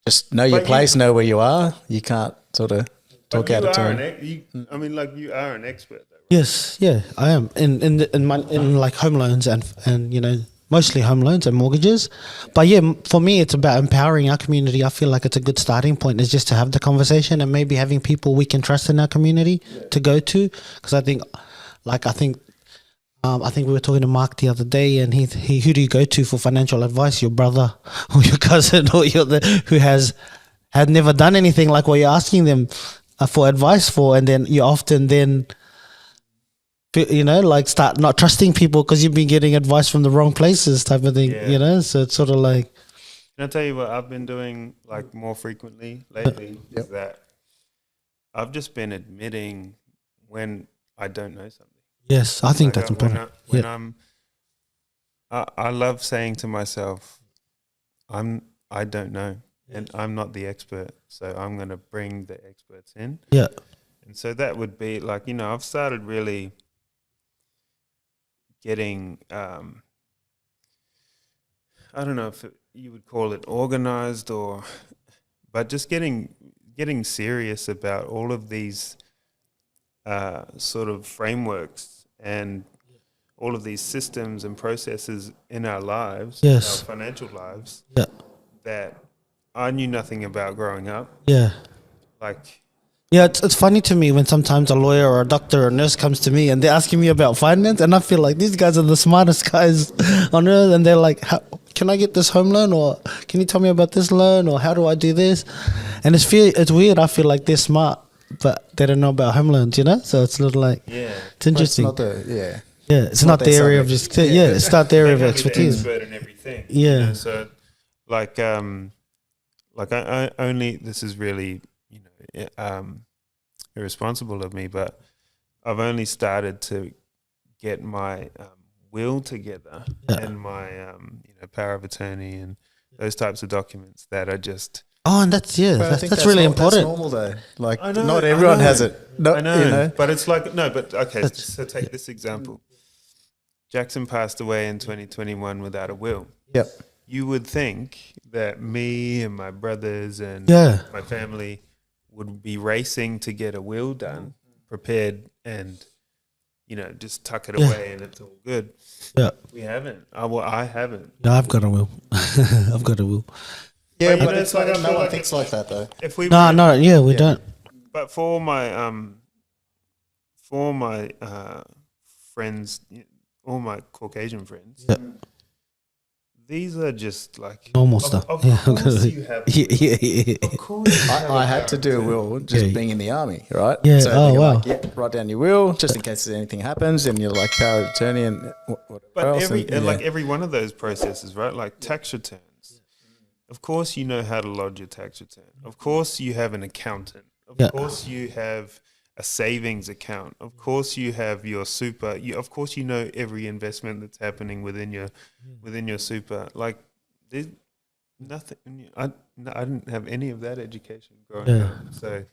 just know your But place, know where you are. You can't sort of talk But out you of are turn. I mean, like you are an expert, though, right? Yes, yeah, I am in like home loans and you know mostly home loans and mortgages, but yeah, for me it's about empowering our community. I feel like it's a good starting point is just to have the conversation and maybe having people we can trust in our community to go to, because I think we were talking to Mark the other day, and he who do you go to for financial advice? Your brother or your cousin or who had never done anything like what you're asking them for advice for, and then you often then you know like start not trusting people because you've been getting advice from the wrong places type of thing. Yeah. You know, so it's sort of like Can I tell you what I've been doing like more frequently lately? Is that I've just been admitting when I don't know something. yes, I think Like, that's important. I love saying to myself, I don't know, and I'm not the expert, so I'm going to bring the experts in. Yeah, And so that would be like, you know, I've started really getting, I don't know if you would call it organized but just getting serious about all of these sort of frameworks and all of these systems and processes in our lives, Yes. our financial lives, yeah, that I knew nothing about growing up. yeah. Like, Yeah, it's funny to me when sometimes a lawyer or a doctor or a nurse comes to me and they're asking me about finance, and I feel like these guys are the smartest guys on earth, and they're like, can I get this home loan, or can you tell me about this loan, or how do I do this? And it's weird. I feel like they're smart, but they don't know about home loans, you know? So it's a little like, yeah. it's interesting. It's not the, yeah. Yeah, it's not the area of just it's not the area of They can't be the expertise. expert in everything. Yeah. You know? So, like I only, this is really, you know, irresponsible of me, but I've only started to get my will together and my you know, power of attorney and those types of documents that are just. Oh, and that's But I think that's really important. That's normal though. Like I know, not everyone has it. No, I know, you know? but it's like no, but okay. So take this example. Jackson passed away in 2021 without a will. Yep. You would think that me and my brothers and Yeah. my family would be racing to get a will done, prepared, and you know, just tuck it away and it's all good. Yeah. We haven't. I haven't. No, I've got a will. I've got a will. Yeah, But but it's it's like- like I no feel one like thinks like that though. If we No, were- no, yeah, we don't. But for my friends, all my Caucasian friends, Yeah. these are just like Normal stuff. Of Yeah, course you have. yeah. Of course, you have I a had to do a will just Yeah. being in the army, right? Yeah, So oh, you're wow. like, yeah, write down your will just in case anything happens, and you're like power of attorney and whatever But else. like every one of those processes, right? Like tax returns. Of course, you know how to lodge your tax return. Of course, you have an accountant. Of Yeah. course, you have a savings account. Of course, you have your super. Of course, you know every investment that's happening within your super. Like there's nothing. I didn't have any of that education growing Yeah. up. So,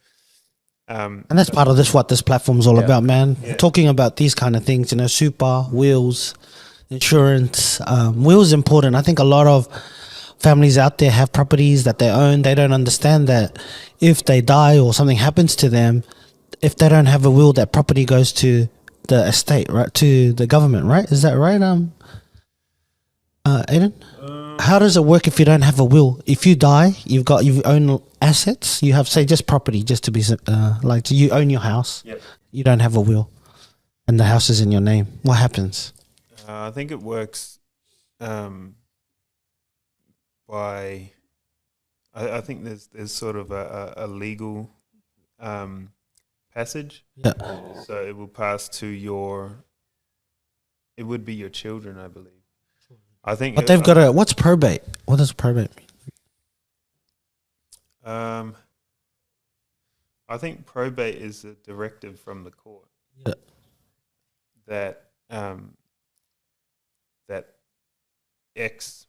And that's part of what this platform's all Yeah. about, man. Yeah. Talking about these kind of things, you know, super, wills, insurance. Wills important. I think a lot of families out there have properties that they own. They don't understand that if they die or something happens to them, if they don't have a will, that property goes to the estate, right? To the government, right? Is that right? Aidan? How does it work if you don't have a will? If you die, you own assets. You have, say, just property, just to be like you own your house. Yep. You don't have a will, and the house is in your name. What happens? I think it works by. I think there's sort of a legal passage. Yeah. So it will pass to it would be your children, I believe. I think. But they've got what's probate? What does probate mean? I think probate is a directive from the court. Yeah. That that X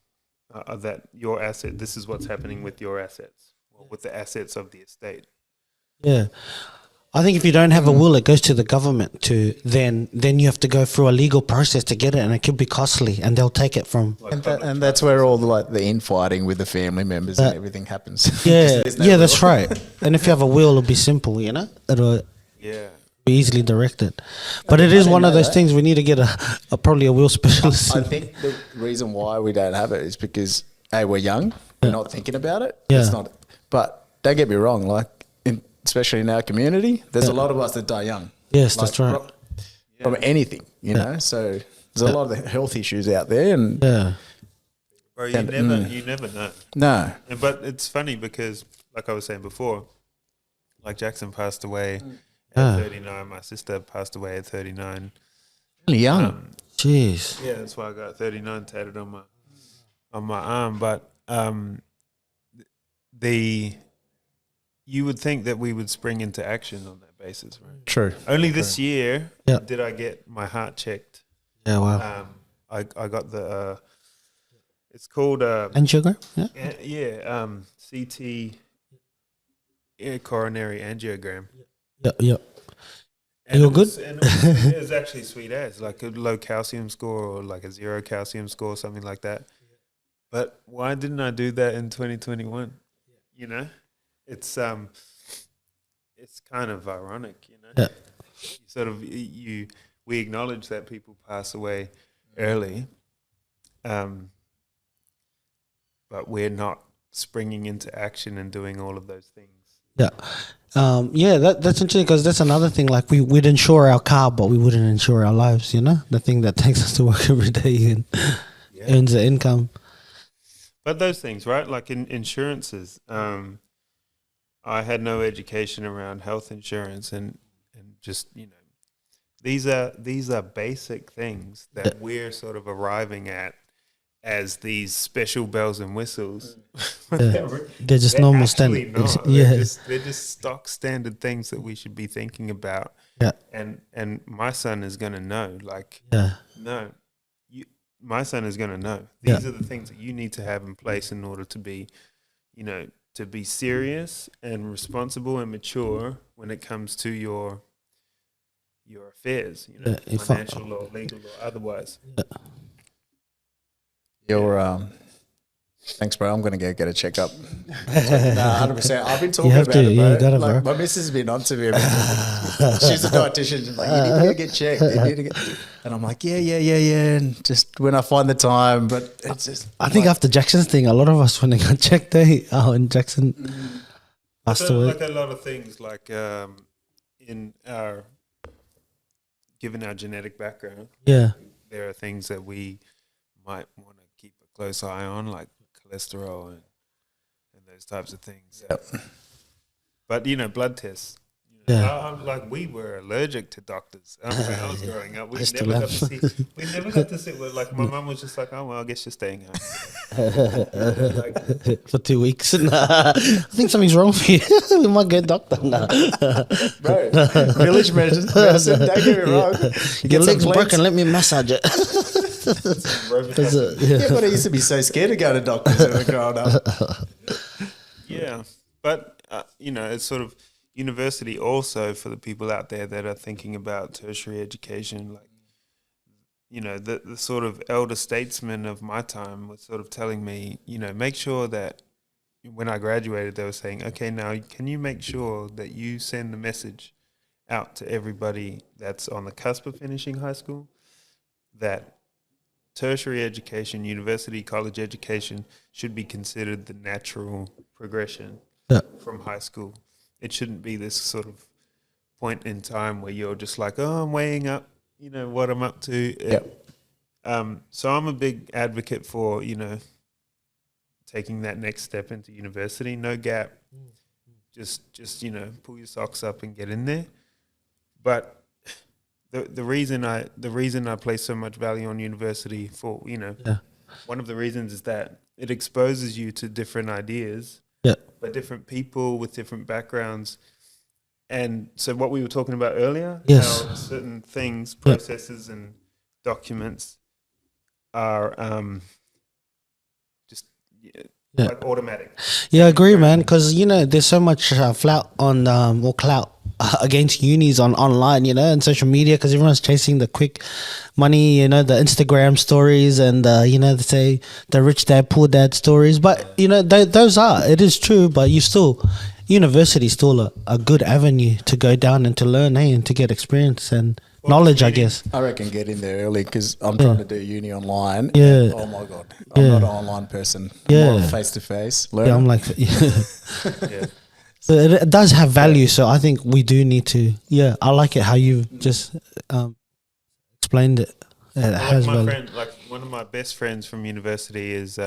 that your asset. This is what's happening with your assets, or with the assets of the estate. Yeah. I think if you don't have a will, it goes to the government to then you have to go through a legal process to get it, and it could be costly, and they'll take it from. And that's where all the infighting with the family members and everything happens. Yeah, There's no yeah, will. that's right. And if you have a will, it'll be simple, you know. It'll Yeah. be easily directed. But it is didn't one of know those that. things we need to get probably a will specialist. I think the reason why we don't have it is because we're young, we're not thinking about it. Yeah. It's not. But don't get me wrong, especially in our community, there's a lot of us that die young. Yes, that's right. From anything, you know. So there's a lot of the health issues out there, and Yeah. Bro, you never know. no, But it's funny because, like I was saying before, like Jackson passed away Ah. at 39. My sister passed away at 39. really young. Jeez. Yeah, that's why I got 39 tatted on my arm. But you would think that we would spring into action on that basis, right? True. Only this year Yeah. did I get my heart checked. Yeah, wow. I got the it's called Angiogram? Yeah. CT coronary angiogram. Yeah. And You're it was- good? and it was actually sweet as like a low calcium score or like a 0 calcium score, something like that. But why didn't I do that in 2021? You know, it's kind of ironic, you know. Yeah. We acknowledge that people pass away early, but we're not springing into action and doing all of those things. Yeah. That's interesting because that's another thing. Like we'd insure our car, but we wouldn't insure our lives, you know? The thing that takes us to work every day and earns the income. But those things, right? Like in insurances, I had no education around health insurance and just, you know, these are basic things that we're sort of arriving at as these special bells and whistles. They're just normal standard. Not. Yeah. They're just stock standard things that we should be thinking about. Yeah. And my son is going to know, like, Yeah. no, my son is going to know. These are the things that you need to have in place in order to be, you know, to be serious and responsible and mature when it comes to your affairs, you know, financial or legal or otherwise. Thanks, bro. I'm going to go get a checkup. 100%. I've been talking You have about to, it, bro. yeah, you gotta, Like, bro. my missus has been on to me. She's a dietitian. She's like, you need to go get checked. You need to get... And I'm like, yeah. And just when I find the time, but it's just... I think after Jackson's thing, a lot of us when they got checked, and Jackson passed So, away. like a lot of things, like given our genetic background, Yeah. there are things that we might want to keep a close eye on, like cholesterol and those types of things. Yep. But, you know, blood tests. Like we were allergic to doctors. When I was growing up, we never got to sit with, like, my mum was just like, oh, well, I guess you're staying home. For 2 weeks. Nah. I think something's wrong with you. We might get a doctor. Nah. Bro, village medicine, don't get me wrong. Your leg's broken, let me massage it. Yeah, but I used to be so scared to go to doctors when I was growing up. Yeah. But, you know, it's sort of university also for the people out there that are thinking about tertiary education, like, you know, the sort of elder statesmen of my time was sort of telling me, you know, make sure that when I graduated, they were saying, okay, now can you make sure that you send the message out to everybody that's on the cusp of finishing high school that tertiary education, university, college education should be considered the natural progression from high school. It shouldn't be this sort of point in time where you're just like, oh, I'm weighing up, you know, what I'm up to. So I'm a big advocate for, you know, taking that next step into university. No gap. Just you know, pull your socks up and get in there. But the reason I place so much value on university for, you know, one of the reasons is that it exposes you to different ideas. But different people with different backgrounds. And so what we were talking about earlier, how certain things, processes and documents are just like automatic. Yeah, I agree, man. Because there's so much flout on or clout against unis online, and social media, because everyone's chasing the quick money, the Instagram stories, and they say the rich dad, poor dad stories. But it is true. But university is still a good avenue to go down and to learn, and to get experience and knowledge, I guess. I reckon get in there early, because I'm trying to do uni online. Yeah. Oh my God, I'm not an online person. Yeah. I'm more face to face. Yeah, I'm like, Yeah. So it does have value. So I think we do need to. Yeah, I like it how you just explained it. It has my value. friend, like one of my best friends from university is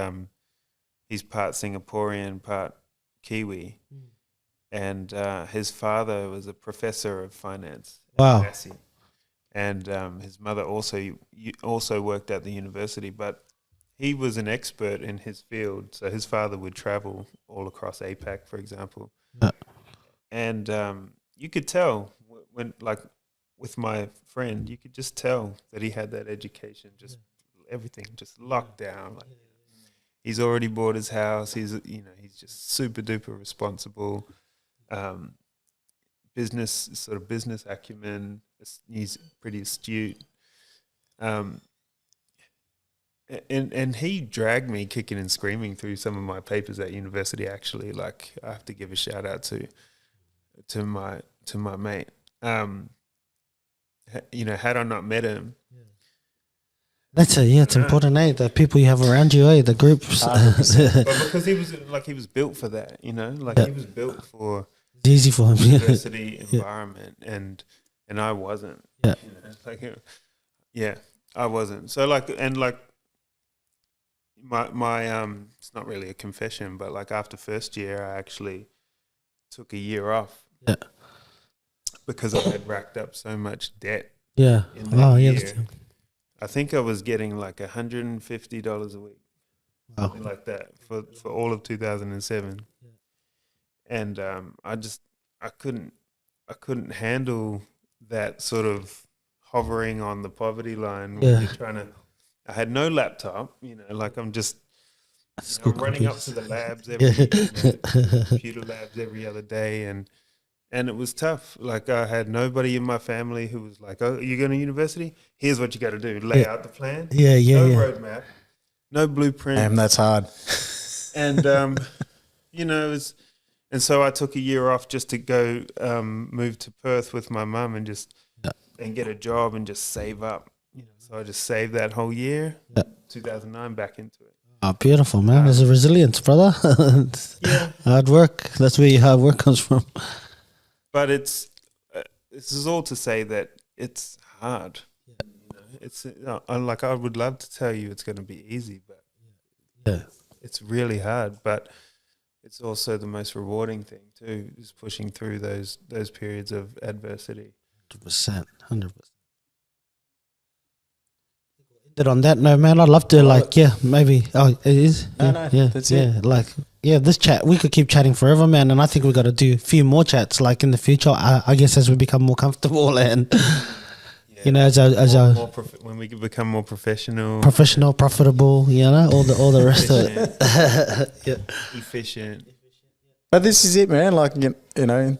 he's part Singaporean, part Kiwi, and his father was a professor of finance. Wow. At Massey. And his mother also worked at the university, but he was an expert in his field. So his father would travel all across APAC, for example. Yeah. And you could tell when, like, with my friend, you could just tell that he had that education, just everything just locked down. Like, he's already bought his house. He's just super duper responsible. Business acumen. He's pretty astute. And he dragged me kicking and screaming through some of my papers at university. Actually, like, I have to give a shout out to my mate. Had I not met him, That's it's important, the people you have around you, the groups. but because he was built for that, he was built for It's easy for him. university environment, and I wasn't. Yeah. I wasn't. So my it's not really a confession, but like after first year, I actually took a year off. Yeah. Because I had racked up so much debt. Yeah. In that Yeah. year. I think I was getting like $150 a week, something like that, for all of 2007. And I couldn't handle that sort of hovering on the poverty line. When you're trying to. I had no laptop, like I'm just running up to the labs computer labs every other day, and it was tough. Like, I had nobody in my family who was like, "Oh, you're going to university? Here's what you got to do: lay out the plan." No roadmap, no blueprint. Damn, that's hard. And and so I took a year off just to go move to Perth with my mum and and get a job and just save up. So I just saved that whole year, 2009, back into it. Oh, beautiful, man. There's a resilience, brother. Hard work. That's where your hard work comes from. But this is all to say that it's hard. It's like, I would love to tell you it's going to be easy, but it's really hard. But it's also the most rewarding thing too, is pushing through those periods of adversity. 100%. On that note, man, I'd love to maybe. Oh, it is. That's it. This chat, we could keep chatting forever, man. And I think we got to do a few more chats, like in the future. I guess as we become more comfortable and when we become more professional, profitable, all the rest of it. Efficient. But this is it, man. Like,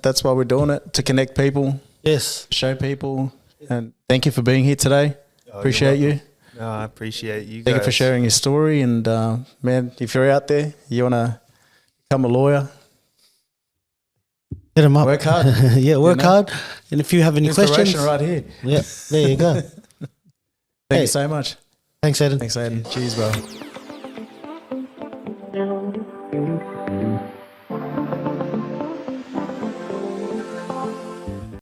that's why we're doing it, to connect people. Yes. Show people. And thank you for being here today. Appreciate you. No, I appreciate you guys. Thank you for sharing your story. And, man, if you're out there, you want to become a lawyer, hit them up. work hard. Work hard. And if you have any questions. right here. Yeah, there you go. Thank you so much. Thanks, Aidan. Cheers, bro.